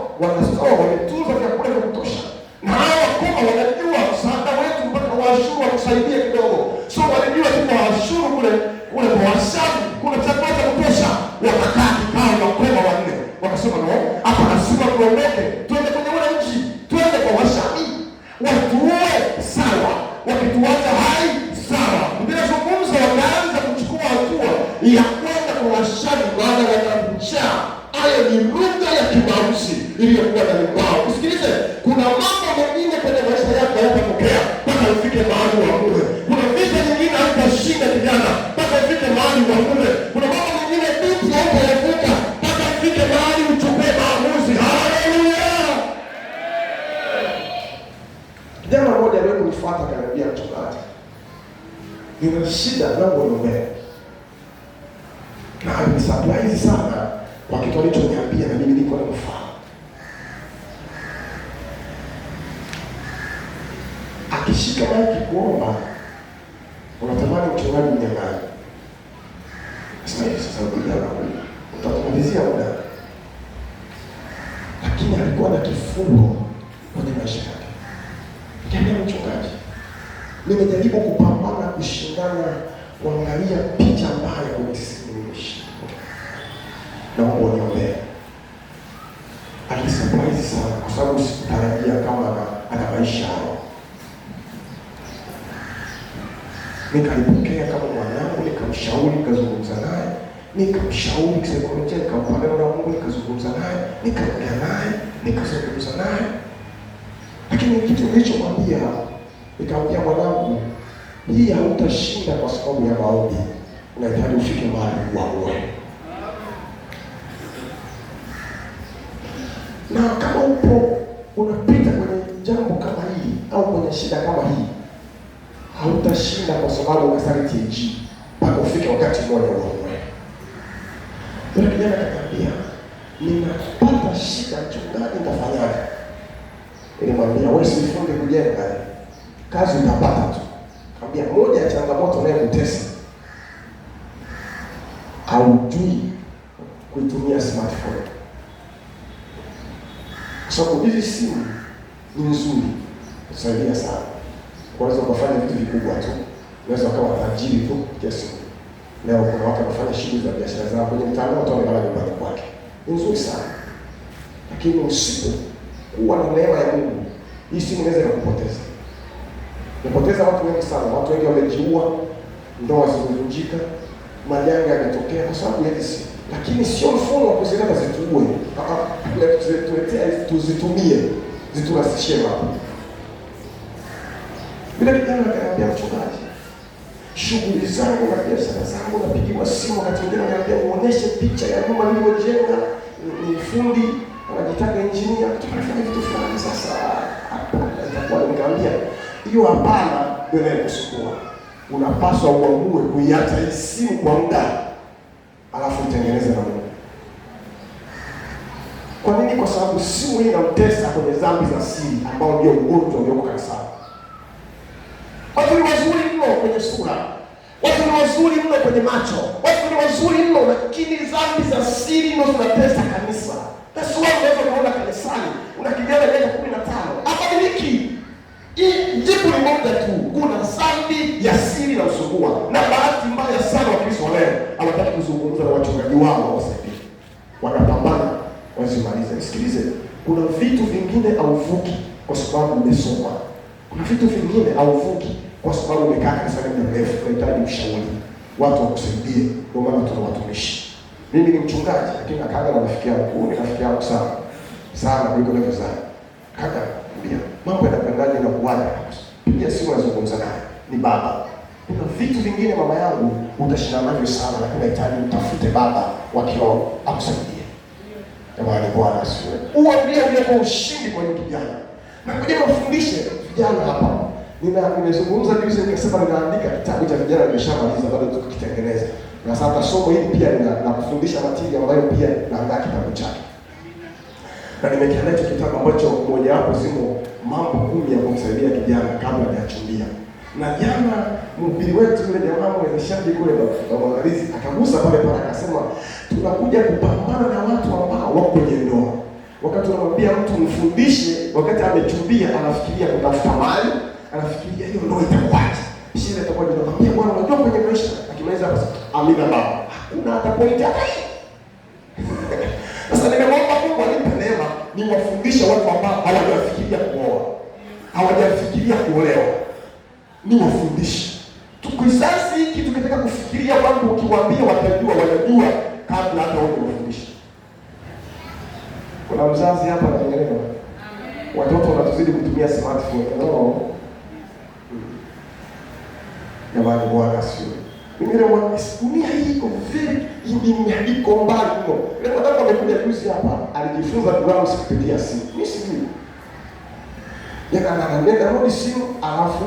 wametunza vyakula vya kutosha. Na hao wakoma wanajua msaada wetu mpaka Waashuru watusaidie kidogo. So walijua tu Waashuru kule kwa Washamu kuna chakula cha kutosha. Wakakaa kikao na wakoma wanne. Wakasema no, hapa lazima tuondoke. Tuende kwenye ule mji. Tuende kwa Washamu. Watuue sawa. Wakituacha hai sawa. Bila zungumza wanaanza kuchukua hatua ya kwenda kwa Washamu baada ya njaa. Hayo ni lugha ya kimausi iliyokuwa ndani mwao. Usikilize, kuna mambo mengine kwenye maisha yako hayatapokea mpaka ufike mahali uamue. Kuna vita nyingine hautashinda kijana mpaka ufike mahali uamue. Kuna mambo mengine binti hautayavuka mpaka ufike mahali uchukue maamuzi. Haleluya! Kijana mmoja leo kunifuata akaniambia, mchungaji, nina shida zangu niombee. Na alinisurprise sana kwa kitu alichoniambia na mimi niko namfahamu. Akishika maiki kuomba, unatamani mchungaji mnyang'anyi. Sasa hivi sasa utatumalizia muda. Lakini alikuwa na kifungo kwenye maisha yake. Nikamwambia, mchungaji, nimejaribu kupambana kushindana kuangalia picha mbaya kwenye simu nimeshinda. Naomba uniombee. Alisurprise sana kwa sababu sikutarajia kama ana maisha hayo. Nikalipokea kama mwanangu, nikamshauri, nikazungumza naye, nikamshauri kisaikolojia, nikampa neno la Mungu, nikazungumza naye, nikaongea naye, nikazungumza naye. Lakini kitu nilichomwambia, nikamwambia, mwanangu, hii hautashinda kwa sababu ya maombi. Unahitaji ufike mahali uamue. Na kama upo unapita kwenye jambo kama hili au kwenye shida kama hii, hautashinda kwa sababu unasaliti injili mpaka ufike wakati mmoja uamue. Yule kijana akaniambia, ninapata shida mchungaji, nitafanyaje? Nilimwambia, wewe si fundi kujenga, kazi utapata tu. Nikamwambia, moja ya changamoto unayokutesa, haujui kuitumia smartphone. Kwa sababu hizi simu ni nzuri, kusaidia sana. Unaweza kufanya vitu vikubwa tu. Unaweza kuwa tajiri tu kupitia simu. Leo kuna watu wanafanya shughuli za biashara zao kwenye mtandao tu wanakaa nyumbani kwake. Ni nzuri sana. Lakini usipo kuwa na neema ya Mungu, hii simu inaweza kukupoteza. Kupoteza watu wengi sana. Watu wengi wamejiua, ndoa zimevunjika, majanga yametokea kwa sababu ya hizi. Lakini sio mfumo wa kuzileta zituue. Tuzitumie, ziturasishie wapi. Bila kijana akaniambia, mchungaji, shughuli zangu na biashara zangu, napigiwa simu wakati mwingine ananiambia muoneshe picha ya nyumba niliyojenga, ni fundi anajitaka engineer, tunafanya vitu fulani. Sasa hapana, itakuwa nikamwambia hiyo hapana, ndio inakusumbua. Unapaswa uamue kuiacha hii simu kwa muda, alafu utengeneze na Mungu. Kwa nini? Kwa sababu simu hii inamtesa kwenye dhambi za siri, ambao ndio ugonjwa ulioko kanisani. Watu ni wazuri mno kwenye sura, watu ni wazuri mno kwenye macho, watu ni wazuri mno, lakini dhambi za siri ndio zinatesa kanisa. That's why unaweza kuona kanisani una kijana miaka 15 abadiliki. Jibu ni moja tu, kuna dhambi ya siri na usumbua. Na bahati mbaya sana Wakristo leo hawataki kuzungumza na wachungaji wao wawasaidie. Wanapambana wazimalize. Sikilize, kuna vitu vingine hauvuki kwa sababu umesoma. Kuna vitu vingine hauvuki kwa sababu umekaa kanisani muda mrefu. Unahitaji ushauri, watu wakusaidie. Ndio maana tuna watumishi. Mimi ni mchungaji, lakini akaga na rafiki yangu, ni rafiki yangu sana kuliko navyo sana. Kaka, mbia, mambo yanakwendaje na kuwaje? Pigia simu nazungumza naye. Ni baba. Kuna vitu vingine mama yangu utashindana navyo sana, lakini unahitaji utafute baba wa kiroho akusaidie. Jamani, Bwana asifiwe. Uambie ule kwa ushindi kwa yule kijana. Na kuja kufundisha vijana hapa. Nimezungumza juzi nikasema ninaandika kitabu cha vijana, nimeshamaliza bado tukitengeneza. Na sasa somo hili pia na kufundisha matili ambayo pia naandaa kitabu chake. Na nimekiandaa hicho kitabu ambacho mmoja wapo zimo mambo 10 ya kumsaidia kijana kabla hajachumbia. Na jana mhubiri wetu yule jamaa mwezeshaji kule wa mwangalizi akagusa pale akasema tunakuja kupambana na watu ambao wako kwenye ndoa. Wakati unamwambia mtu mfundishe, wakati amechumbia anafikiria kutafuta mali, anafikiria hiyo ndoa itakuaje. Shida itakuwa tunamwambia bwana unajua kwenye maisha akimaliza basi amina baba. Hakuna hata point hata hii. Sasa nimeomba Mungu anipe neema niwafundishe watu ambao hawajafikiria kuoa, hawajafikiria kuolewa. Niwafundishe. Tukizazi hiki tukitaka kufikiria mambo ukiwaambia watajua, wanajua kabla hata wao kufundisha. Kuna mzazi hapa anaelewa. Watoto wanatuzidi kutumia smartphone. No. Jamani, Bwana asifiwe. Mimi leo dunia hii iko very iko mbali mno. Leo mtoto amekuja juzi hapa, alijifunza drums kupitia simu. Mimi sijui. Anaenda rudi simu, alafu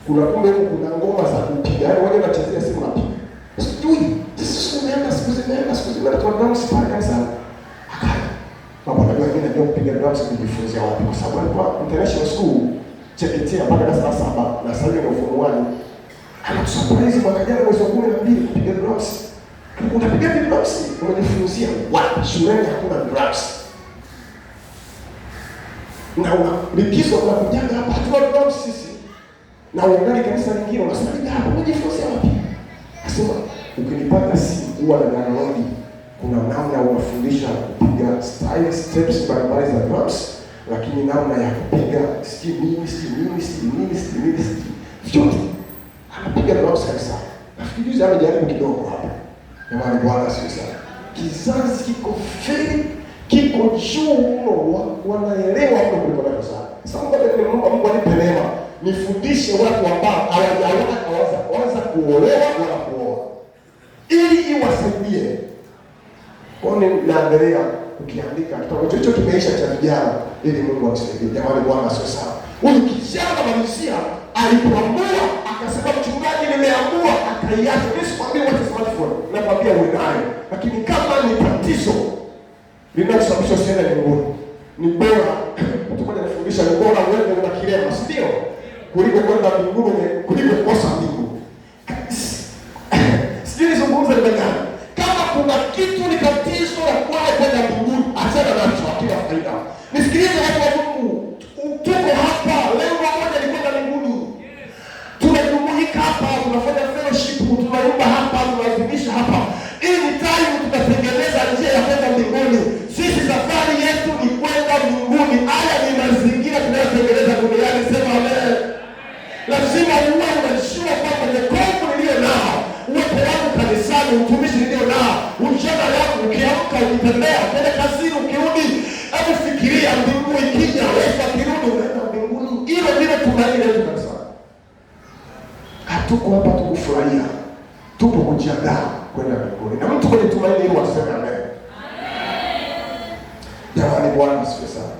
kuna kumbe kuna ngoma za kupiga. Yaani wale wanachezea simu na piga. Sijui. Sisi tunaenda siku zile kwa drums pale kanisani. Akaya. Baba najua mimi najua kupiga drums kujifunza wapi? Kwa sababu alikuwa international school chekechea mpaka darasa la 7 na sasa ni form 1. Anakusurprise mwaka jana mwezi wa 12 kupiga drums. Unapiga drums, unajifunzia wapi? Shuleni hakuna drums. Na likizo unakujaga hapa hatuna drums sisi. Na uangalie kanisa lingine unasema hapo unajifunzia wapi? Asema ukinipata simu huwa na download. Kuna namna ya kufundisha kupiga steps mbalimbali za drums, lakini namna ya kupiga vyote. Anapiga drums kabisa. Nafikiri juzi amejaribu kidogo hapa. Jamani, Bwana asifiwe sana. Kizazi kiko juu mno, wanaelewa mno kuliko darasa. Sasa Mungu anipe neema nifundishe watu ambao hawajaanza kuolewa wala kuoa, ili iwasaidie. Kwani naendelea ukiandika kitabu chochote kimeisha cha vijana ili Mungu amsaidie. Jamani, Bwana asifiwe sana. Huyu kijana Manusia alipoamua akasema mchungaji nimeamua, akaiacha. Nisikwambie what smartphone, nakwambia uwe nayo. Lakini kama ni tatizo linalosababisha usiende mbinguni, ni bora mtu mmoja anafundisha ni bora uende na kilema, si ndio? Kuliko kwenda mbinguni kuliko kukosa mbingu. Sijui nizungumze ni gani. Kama kuna kitu ni tatizo la kwenda mbinguni, achana nacho, hakuna faida. Nisikilize watu wa Mungu. Tuko hapa leo moja ni kwenda mbinguni. Tunajumuika hapa, tunafanya fellowship, tunaimba hapa, tunaadhimisha hapa. Ili time tutatengeneza njia ya kwenda mbinguni. Sisi safari yetu ni kwenda mbinguni. Haya ni mazingira tunayotengeneza duniani, sema amen. Lazima uwe unajua kwamba wokovu nilio nao, uwepo wangu kanisani, utumishi nilio nao, ujana wangu ukiamka, ukitembea, kwenda kazini, ukirudi, hebu fikiria mbingu ikija, Yesu akirudi unaenda mbinguni. Hilo ndilo tumaini letu kanisani. hatuko hapa tu kufurahia, tupo kujiandaa kwenda mbinguni. Na mtu mwenye tumaini hilo aseme amen. Jamani, Bwana asifiwe sana.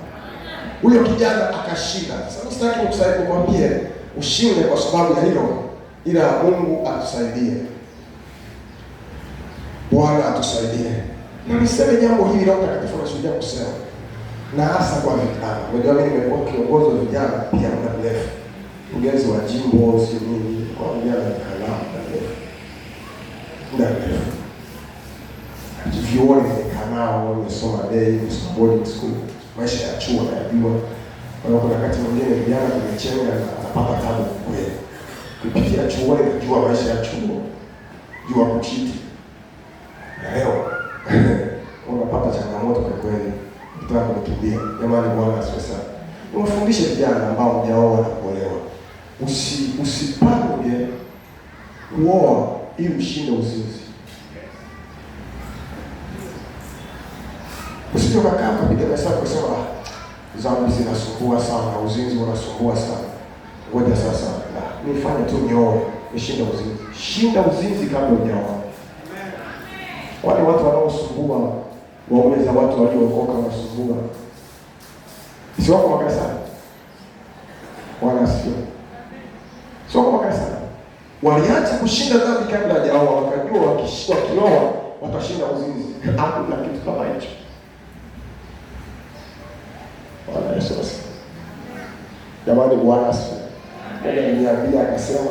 Huyo kijana akashinda. Sasa sitaki nikusaidie kumwambie ushinde kwa sababu ya hilo, ila Mungu atusaidie. Bwana atusaidie. Na niseme jambo hili Roho Mtakatifu anashuhudia kusema, na hasa kwa vijana. Unajua mimi nimekuwa kiongozi wa vijana pia muda mrefu. Ujenzi wa jimbo si nini kwa vijana kana muda mrefu. Vyuoni nimekanao, nimesoma day, nimesoma boarding school, maisha ya chuo najua. Kwa hiyo kuna wakati mwingine vijana tumechenga na napata tabu kweli. Kupitia chuo najua maisha ya chuo, jua kuchiti. Na leo unapata changamoto kwa kweli. Nataka kukimbia. Jamani, Bwana asifiwe sana. Unafundisha vijana ambao hujaoa na kuolewa. Usipange kuoa ili ushinde uzinzi. Usije ukakaa ukapiga hesabu kusema dhambi zinasumbua sana, uzinzi unasumbua sana. Ngoja sasa, nifanye tu nioe, nishinde uzinzi. Shinda uzinzi kabla hujaoa. Wale watu wanaosumbua waume za watu waliookoka wanasumbua. Si wako makanisani? Wala sio. Sio kwa makanisani. Waliacha kushinda dhambi kabla hajaoa, wakajua wakioa watashinda uzinzi. Hakuna kitu kama hicho. Wala Yesu asifiwe. Jamani, Bwana asifiwe. Aliniambia akasema,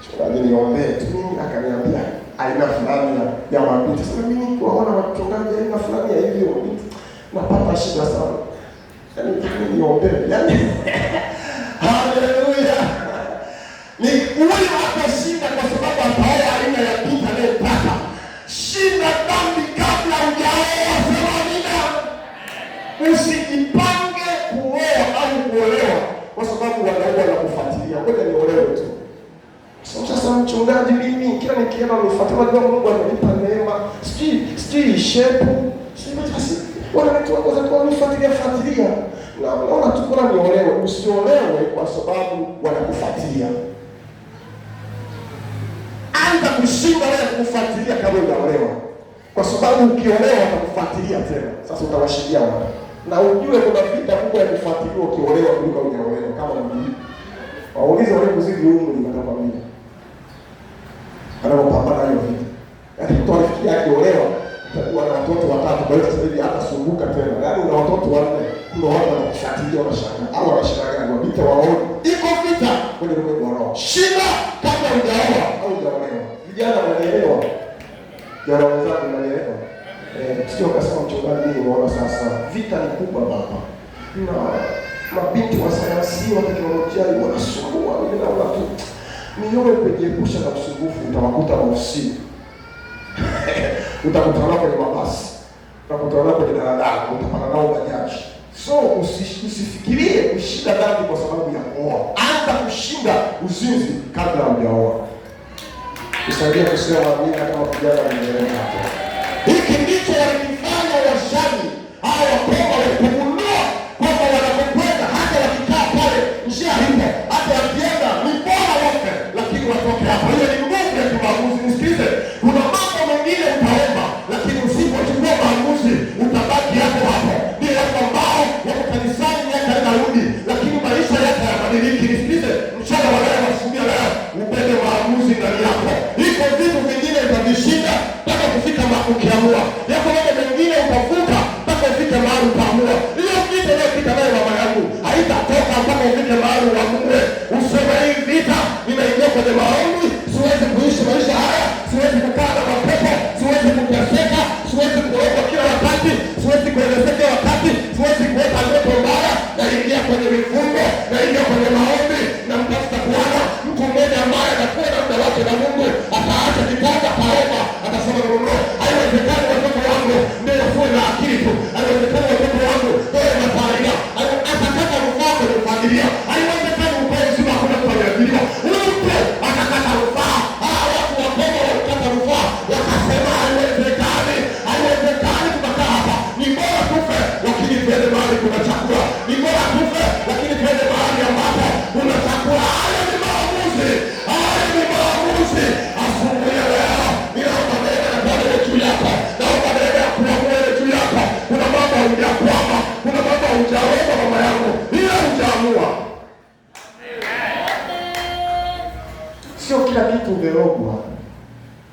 "Chungaji niombee tu." Mimi akaniambia aina fulani ya mabinti. Sasa mimi kuwaona wachungaji aina fulani ya hivyo mabinti napata shida sana. Yaani niombee. Yaani haleluya. Ni wewe utashinda kwa sababu ataoa aina ya binti anayepata. Shinda dhambi kabla hujaoa. Sema amina. Usijipange kuoa au kuolewa kwa sababu wanaume wanakufuatilia. Ngoja niolewe tu. Sasa mchungaji, mimi kila nikienda nifuatilia kwa Mungu amenipa neema. Sijui shepu. Basi wanatoa kwa nifuatilia. Na unaona tu kuna niolewe. Usiolewe kwa sababu wanakufuatilia. Anza kushinda wale kukufuatilia kabla hujaolewa. Kwa sababu ukiolewa watakufuatilia tena. Sasa utawashindia wao. Na ujue kuna vita kubwa ya kufuatiliwa ukiolewa kuliko hujaolewa kama mjini. Waulize wale kuzidi umri watakwambia. Anapopambana hiyo vita. Yaani mtu anafikiria akiolewa atakuwa na watoto watatu, kwa hiyo sasa hivi hatasumbuka tena. Yaani una watoto wanne, kuna watu wanakufuatilia wanashangaa. Au wanashangaa kwa vita waone. Iko vita kwenye ulimwengu wa roho. Shinda kabla hujaoa au hujaolewa. Vijana wanaelewa. Jana wenzangu wanaelewa. Sio kasema mchungaji mimi unaona sasa vita ni kubwa baba. Na mabinti wa sayansi wa teknolojia wanasumbua. Mimi naona tu nioe kujiepusha na usumbufu, utawakuta mausini. Utakutana kwenye mabasi, utakutana kwenye daladala, utapanda nao bajaji. So usifikirie kushinda dhambi kwa sababu ya kuoa. Anza kushinda uzinzi kabla hujaoa. Usaidie kusema amina kama kijana mwenyewe hapo. Hiki ndicho walifanya washani hao wapoma walipogundua kwamba wanapokwenda hata wakikaa pale njia hipo, hata wakienda ni bora wote, lakini watoke hapo. Hiyo ni nguvu ya kimaamuzi. Nisikilize, kuna mambo mengine utaomba, lakini usipochukua maamuzi utabaki hapo hapo. Ni watu ambao wako kanisani miaka inarudi, lakini maisha yake hayabadiliki. Nisikilize, mchana wa leo asubuhi leo ubebe maamuzi ndani yako. Iko vitu vingine utavishinda mpaka kufika ukiamua. Yako mambo mengine utavuka mpaka ufike mahali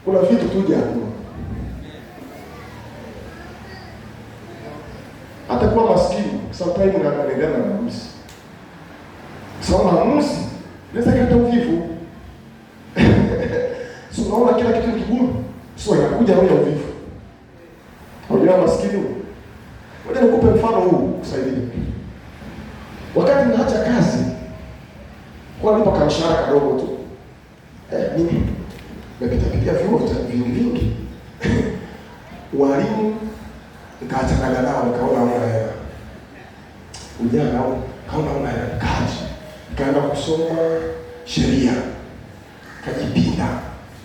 Kuna vitu tuje hakuna. Hata kwa maskini, sometimes unaangalia na maamuzi. Sio maamuzi, naweza kuleta uvivu. Sio unaona kila kitu ni kigumu. Sio inakuja roho ya uvivu. Unajua maskini. Ngoja nikupe mfano huu kusaidia. Wakati naacha kazi, kwa nilipo kamshahara kadogo tu. Mimi nimepita vyuo vingi. Walimu nikaachana nao, nikaona hauna hela. Ujana au hauna hela kazi. Nikaenda kusoma sheria. Kajipinda,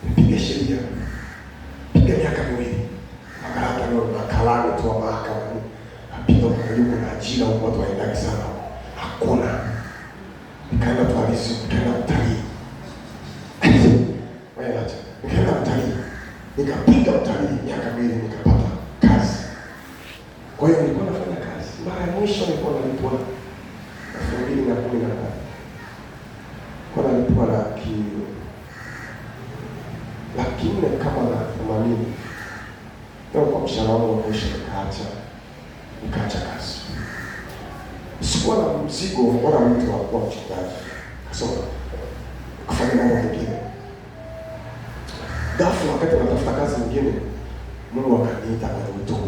nipige sheria. Piga miaka miwili. Makarata ndio makalani tu wa mahakama. Napiga mkalimu na ajira huko watu waendaki sana. Hakuna. Nikaenda tualisi, nikaenda utalii. Wewe acha. Nikaenda utalii. Nikapiga utalii miaka miwili nikapata kazi. Kwa hiyo nilikuwa nafanya kazi. Mara ya mwisho nilikuwa nalipwa 2010. Kwa nalipwa laki nne kama na 80. Ndio kwa mshahara wangu wa mwisho nikaacha kazi. Sikuwa na mzigo wala mtu wa kuwa mchungaji. Kasoma kufanya mambo mengine. Ghafla wakati natafuta kazi nyingine, Mungu akaniita kwa wito.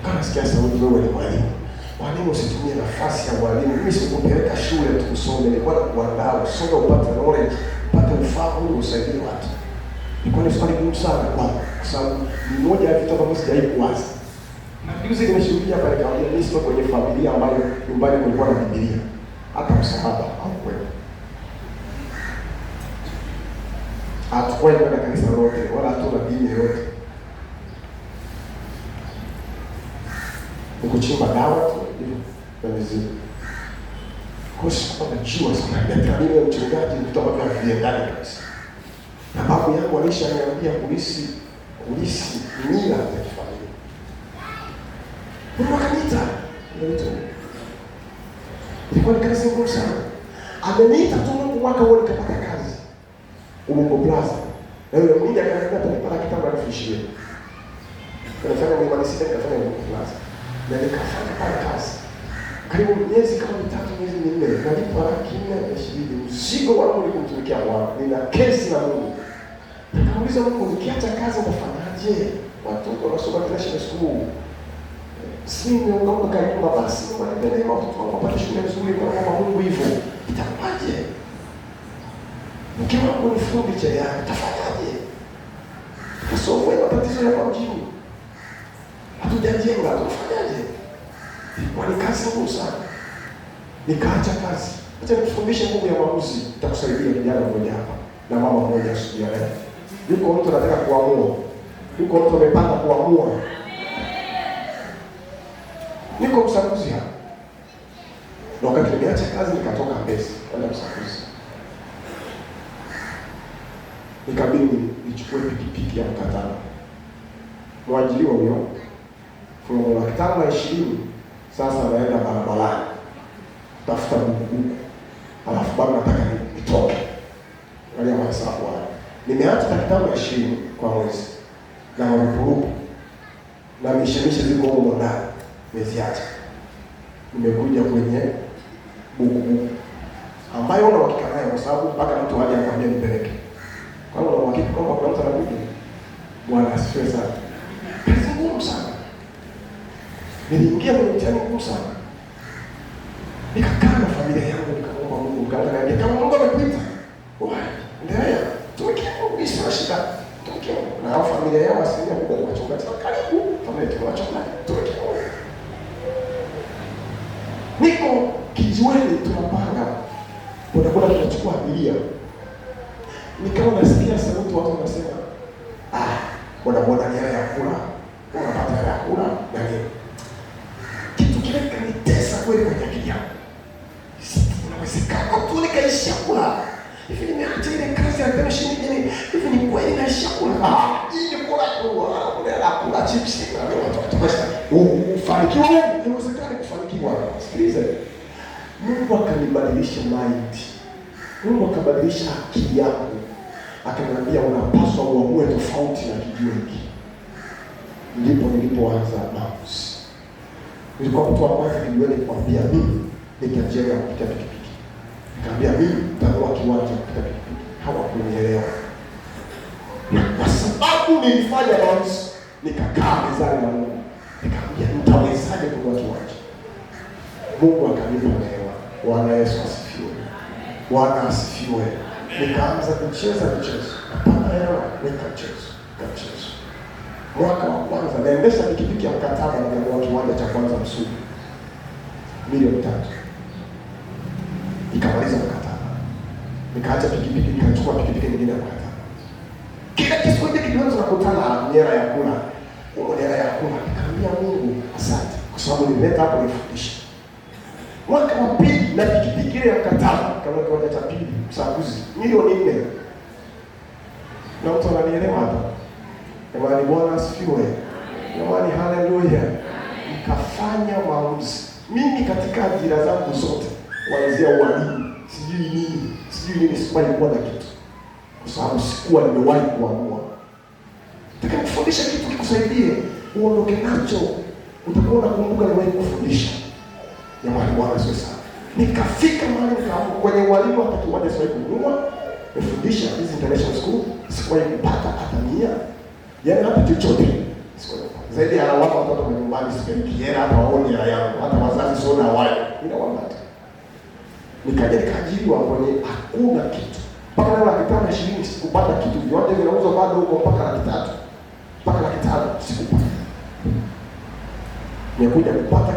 Kana sikia sauti, wewe ni mwalimu. Kwa nini usitumie nafasi ya mwalimu? Mimi sikupeleka shule tukusome, nilikuwa nakuandaa usome upate knowledge, upate ufahamu usaidie watu. Nilikuwa ni swali gumu sana kwa sababu ni moja ya vitu ambavyo sijawahi kuwaza. Na juzi nimeshuhudia pale kawaida nisio kwenye familia ambayo nyumbani kulikuwa na Biblia. Hata msalaba haukuwepo. Hatukuwahi kwenda kanisa lote wala hatuna dini yote. Nikuchimba dawa tu na mizimu. Kwa sababu najua sana ndio mimi mchungaji mtu ambaye anaviendana kabisa. Na babu yangu alishaniambia kulisi mila za kifamilia. Mungu akaniita. Ilikuwa ni kazi ngumu sana. Ameniita tu Mungu mwaka huo nikapata kazi. Ubungo Plaza. Na yule mmoja akaniambia atanipata kitabu na kufishia. Kanafanya mwanasiasa nikafanya Ubungo Plaza. Na nikafanya pale kazi. Karibu miezi kama 3 miezi 4. Nalipwa 420. Mzigo wangu ni kumtumikia Bwana. Nina kesi na Mungu. Nikauliza Mungu, nikiacha kazi nafanyaje? Watoto wanasoma international school. Sisi nimeunga karibu basi wanapenda watoto wangu wapate shule nzuri kwa Mungu hivyo. Itakuwaje? Mkiwa kwa fundi cha yake tafanyaje? Kasoro ya matatizo ya mjini. Hatujajenga tufanyaje? Kwa ni kazi ngumu sana. Nikaacha kazi. Acha nikufundishe nguvu ya maamuzi. Itakusaidia kijana mmoja hapa na mama mmoja asubuhi leo. Yuko mtu anataka kuamua. Yuko mtu amepanga kuamua. Niko msakuzi hapa. Na wakati nimeacha kazi nikatoka Mbezi kwenda msakuzi. Nikabidi nichukue pikipiki ya mkataba. Mwajiriwa huyo fungu la 520 sasa naenda barabarani. Tafuta buku. Alafu bado nataka nitoke. Wale mahesabu haya. Nimeacha 520 kwa mwezi. Na marupurupu. Na mishemishe ziko huko ndani. Nimeziacha. Nimekuja kwenye buku. Ambayo una uhakika nayo kwa sababu mpaka mtu aje akwambie nipeleke. Kwa hiyo una uhakika kwamba kuna mtu anakuja. Bwana asifiwe sana. Kazi ngumu sana. Niliingia kwenye mtihani ngumu sana. Nikakaa na familia yangu nikamwomba Mungu, nikaangalia kama Mungu amekuita. Endelea. Tumekia Mungu sio shida. Tumekia na familia yao asilia kubwa ni wachungaji. Karibu familia yetu wachungaji. Tumekia Mungu. Niko kijiweni tunapanga. Bodaboda tunachukua abiria. Nikawa nasikia sauti watu wanasema, bodaboda ni hela ya kula. Unapata hela ya kula na nini? Kitu kile kanitesa kweli kwenye akili yangu. Unawezekana tu nikaishia kula. Hivi nimeacha ile kazi ya kama shilingi nini? Hivi ni kweli naishia kula. Hii ni kula kula chips na leo tutakutosha. Ufanikiwa unawezekana kufanikiwa. Sikiliza. Mungu akanibadilisha mind. Mungu akabadilisha akili yangu. akaniambia unapaswa uamue tofauti na kijiwe hiki. Ndipo nilipoanza maamuzi. Nilikuwa mtu wa kwanza kijiweni kuambia mimi nitajenga kupita pikipiki. Nikamwambia mimi nitanunua kiwanja kupita pikipiki. Hawakunielewa. Na kwa sababu nilifanya maamuzi, nikakaa mezani na Mungu. Nikamwambia nitawezaje kununua kiwanja? Mungu akanipa neema. Bwana Yesu asifiwe. Bwana asifiwe. Nikaanza kucheza mchezo. Napata hela, nikacheza. Mwaka wa kwanza naendesha pikipiki ya mkataba na kununua kiwanja cha kwanza Msumbiji. Milioni 3. Nikamaliza mkataba. Nikaacha pikipiki, nikachukua pikipiki nyingine ya mkataba. Kila siku ile kidogo tunakutana miera ya kula. Miera ya kula. Nikamwambia Mungu asante kwa sababu nilileta hapo nifundishe. Mwaka wa pili na pikipiki ile ya mkataba, kama kiwanja cha pili, usaguzi milioni 4. Na mtu ananielewa hapa. Jamani, Bwana asifiwe. Jamani, haleluya. Nikafanya maamuzi. Mimi katika ajira zangu zote, kuanzia ualimu, sijui nini sikuwahi kuwa na kitu. Kwa sababu sikuwa nimewahi kuamua. Nataka kufundisha kitu kikusaidie, uondoke nacho. Utakuwa unakumbuka nimewahi kufundisha. Jamani, Bwana asifiwe sana. Nikafika mahali nikaamua kwenye ualimu hata kiwanja siwahi kununua. Nifundisha hizi international school, sikuwahi kupata hata 100. Yaani hata chochote. Zaidi ya watu watoto wa nyumbani sipendi hata waone ya yangu, hata wazazi siona wao. Ninawapata. Nikaja nikaajiriwa kwenye hakuna kitu. Mpaka leo 520 sikupata kitu. Viwanja vinauzwa bado huko mpaka 300. Mpaka 500 sikupata. Nimekuja kupata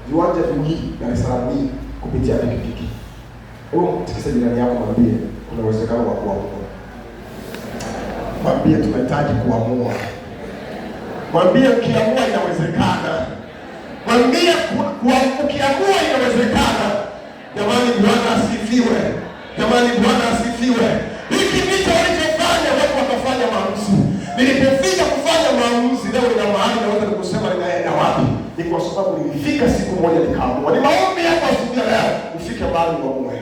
viwanja viwili Dar es Salaam hii kupitia pikipiki. Hebu mtikise jirani yako mwambie kuna uwezekano wa kuamua. Mwambie tunahitaji kuamua. Mwambie ukiamua inawezekana. Mwambie ukiamua inawezekana. Jamani, Bwana asifiwe. Jamani, Bwana asifiwe. Hiki ndicho walichofanya watu wakafanya maamuzi. Nilipofika kufanya maamuzi leo nina mahali naweza kusema ninaenda wapi. Ni kwa sababu nilifika siku moja nikaamua. Ni maombi hapa asubuhi leo ufike mahali uamue.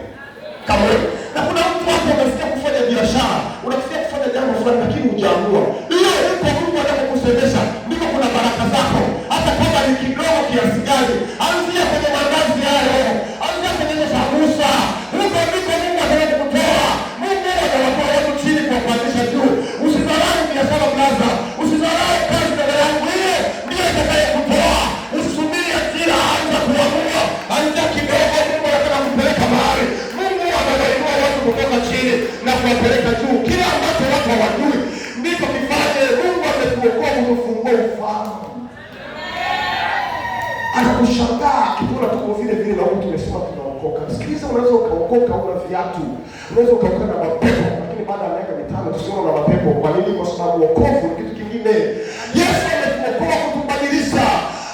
Kama wewe na kuna mtu hapo unasikia kufanya biashara, unasikia kufanya jambo fulani lakini hujaamua. Hiyo uko Mungu anapokusemesha, ndiko kuna baraka zako. Hata kama ni kidogo kiasi gani, anzia kwenye mandazi hayo, anzia kwenye samosa. Huko ndiko Mungu anakutoa. Mungu anawatoa watu chini kwa kupandisha juu. Usidharau biashara blaza, usidharau kazi dada yangu, hiyo ndio itakayokutoa. Usisubiri ajira, anza kuamua. Anza kidogo, Mungu anataka kupeleka mahali. Kutoka chini na kuwapeleka juu. Kila ambacho watu hawajui ndiko kifanye. Mungu ametuokoa kutufungua ufahamu. Anakushangaa kipula tuko vile vile na mtu umesema tunaokoka. Sikiliza, unaweza ukaokoka una viatu. Unaweza ukaokoka na mapepo lakini baada ya miaka 5 tusiona na mapepo. Kwa nini? Kwa sababu wokovu ni kitu kingine. Yesu ametuokoa kutubadilisha.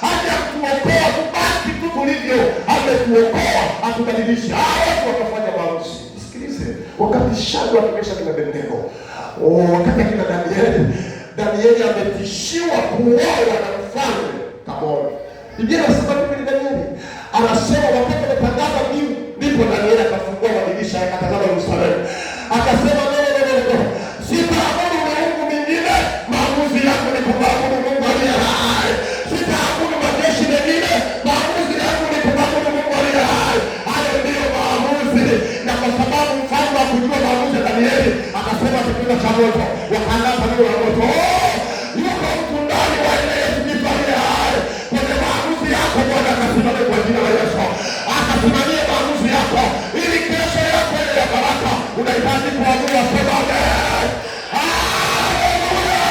Haja kutuokoa tubaki tu tulivyo. Ametuokoa atubadilisha. Watu wakafanya maamuzi. Wakati Shadraka akimesha kina Abednego, wakati kina Danieli ametishiwa kuuawa na mfalme Kaboni. Biblia inasema ni Danieli anasema wakati ametangaza mbiu, ndipo Danieli akafungua madirisha akatazama Yerusalemu. Akasema no. Sitaabudu miungu mingine, maamuzi yako ni kumwabudu Mungu aliye hai. Sitaabudu majeshi mengine, maamuzi yako ni kumwabudu Mungu aliye hai. Hayo ndio maamuzi. Na kwa sababu mfalme kujua maamuzi ya Danieli, akasema kipimo cha moto, wakaangaza ndio la moto. Yuko mtu ndani wa Yesu Kristo aliye hai. Kwenye maamuzi yako Bwana akasimame kwa jina la Yesu. Akasimamie maamuzi yako ili kesho yako ile ya baraka. Unahitaji kuamua, sema amen. Haleluya.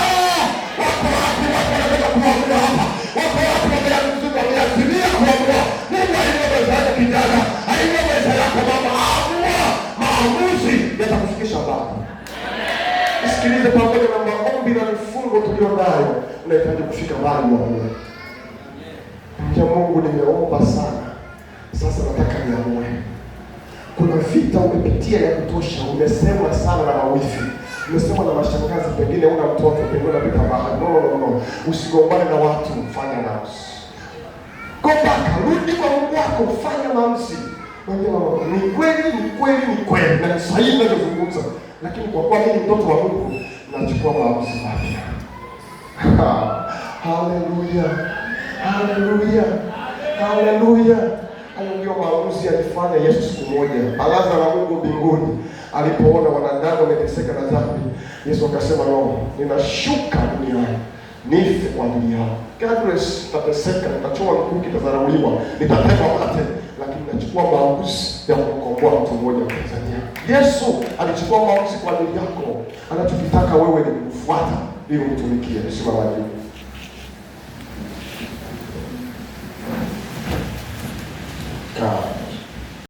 Wako wapi wanataka kuamua hapa? Wako wapi wameazimia kuamua? Mungu aliweza kijana, aliweza yako mama. Maamuzi yatakufikisha mbali. Sikilize, pamoja na maombi na mifungo tulio nayo, unahitaji kufika mbali wa Mungu. Ya Mungu, nimeomba sana. Sasa nataka niamue. Kuna vita umepitia ya kutosha, umesema sana na mawifi. Umesema na mashangazi, pengine una mtoto, pengine unapita mahali. No. Usigombane na watu, fanya maamuzi. Gombaka, rudi kwa Mungu wako, fanya maamuzi. Ni kweli na ni sahihi ninazungumza. lakini kwa kuwa mimi mtoto wa Mungu nachukua maamuzi mapya. Haleluya, haleluya, haleluya. Hayo ndio maamuzi alifanya Yesu siku moja. Baraza la Mungu mbinguni alipoona wanadamu wameteseka na dhambi, Yesu akasema, no, ninashuka duniani nife kwa ajili yao. Kadri nitateseka, nitachoma mkuki, nitadharauliwa, nitatekwa mate, lakini nachukua maamuzi ya kumkomboa mtu mmoja wa Tanzania. Yesu alichukua maamuzi kwa ajili yako. Anachokitaka wewe ni kumfuata ili umtumikie. Simama juu.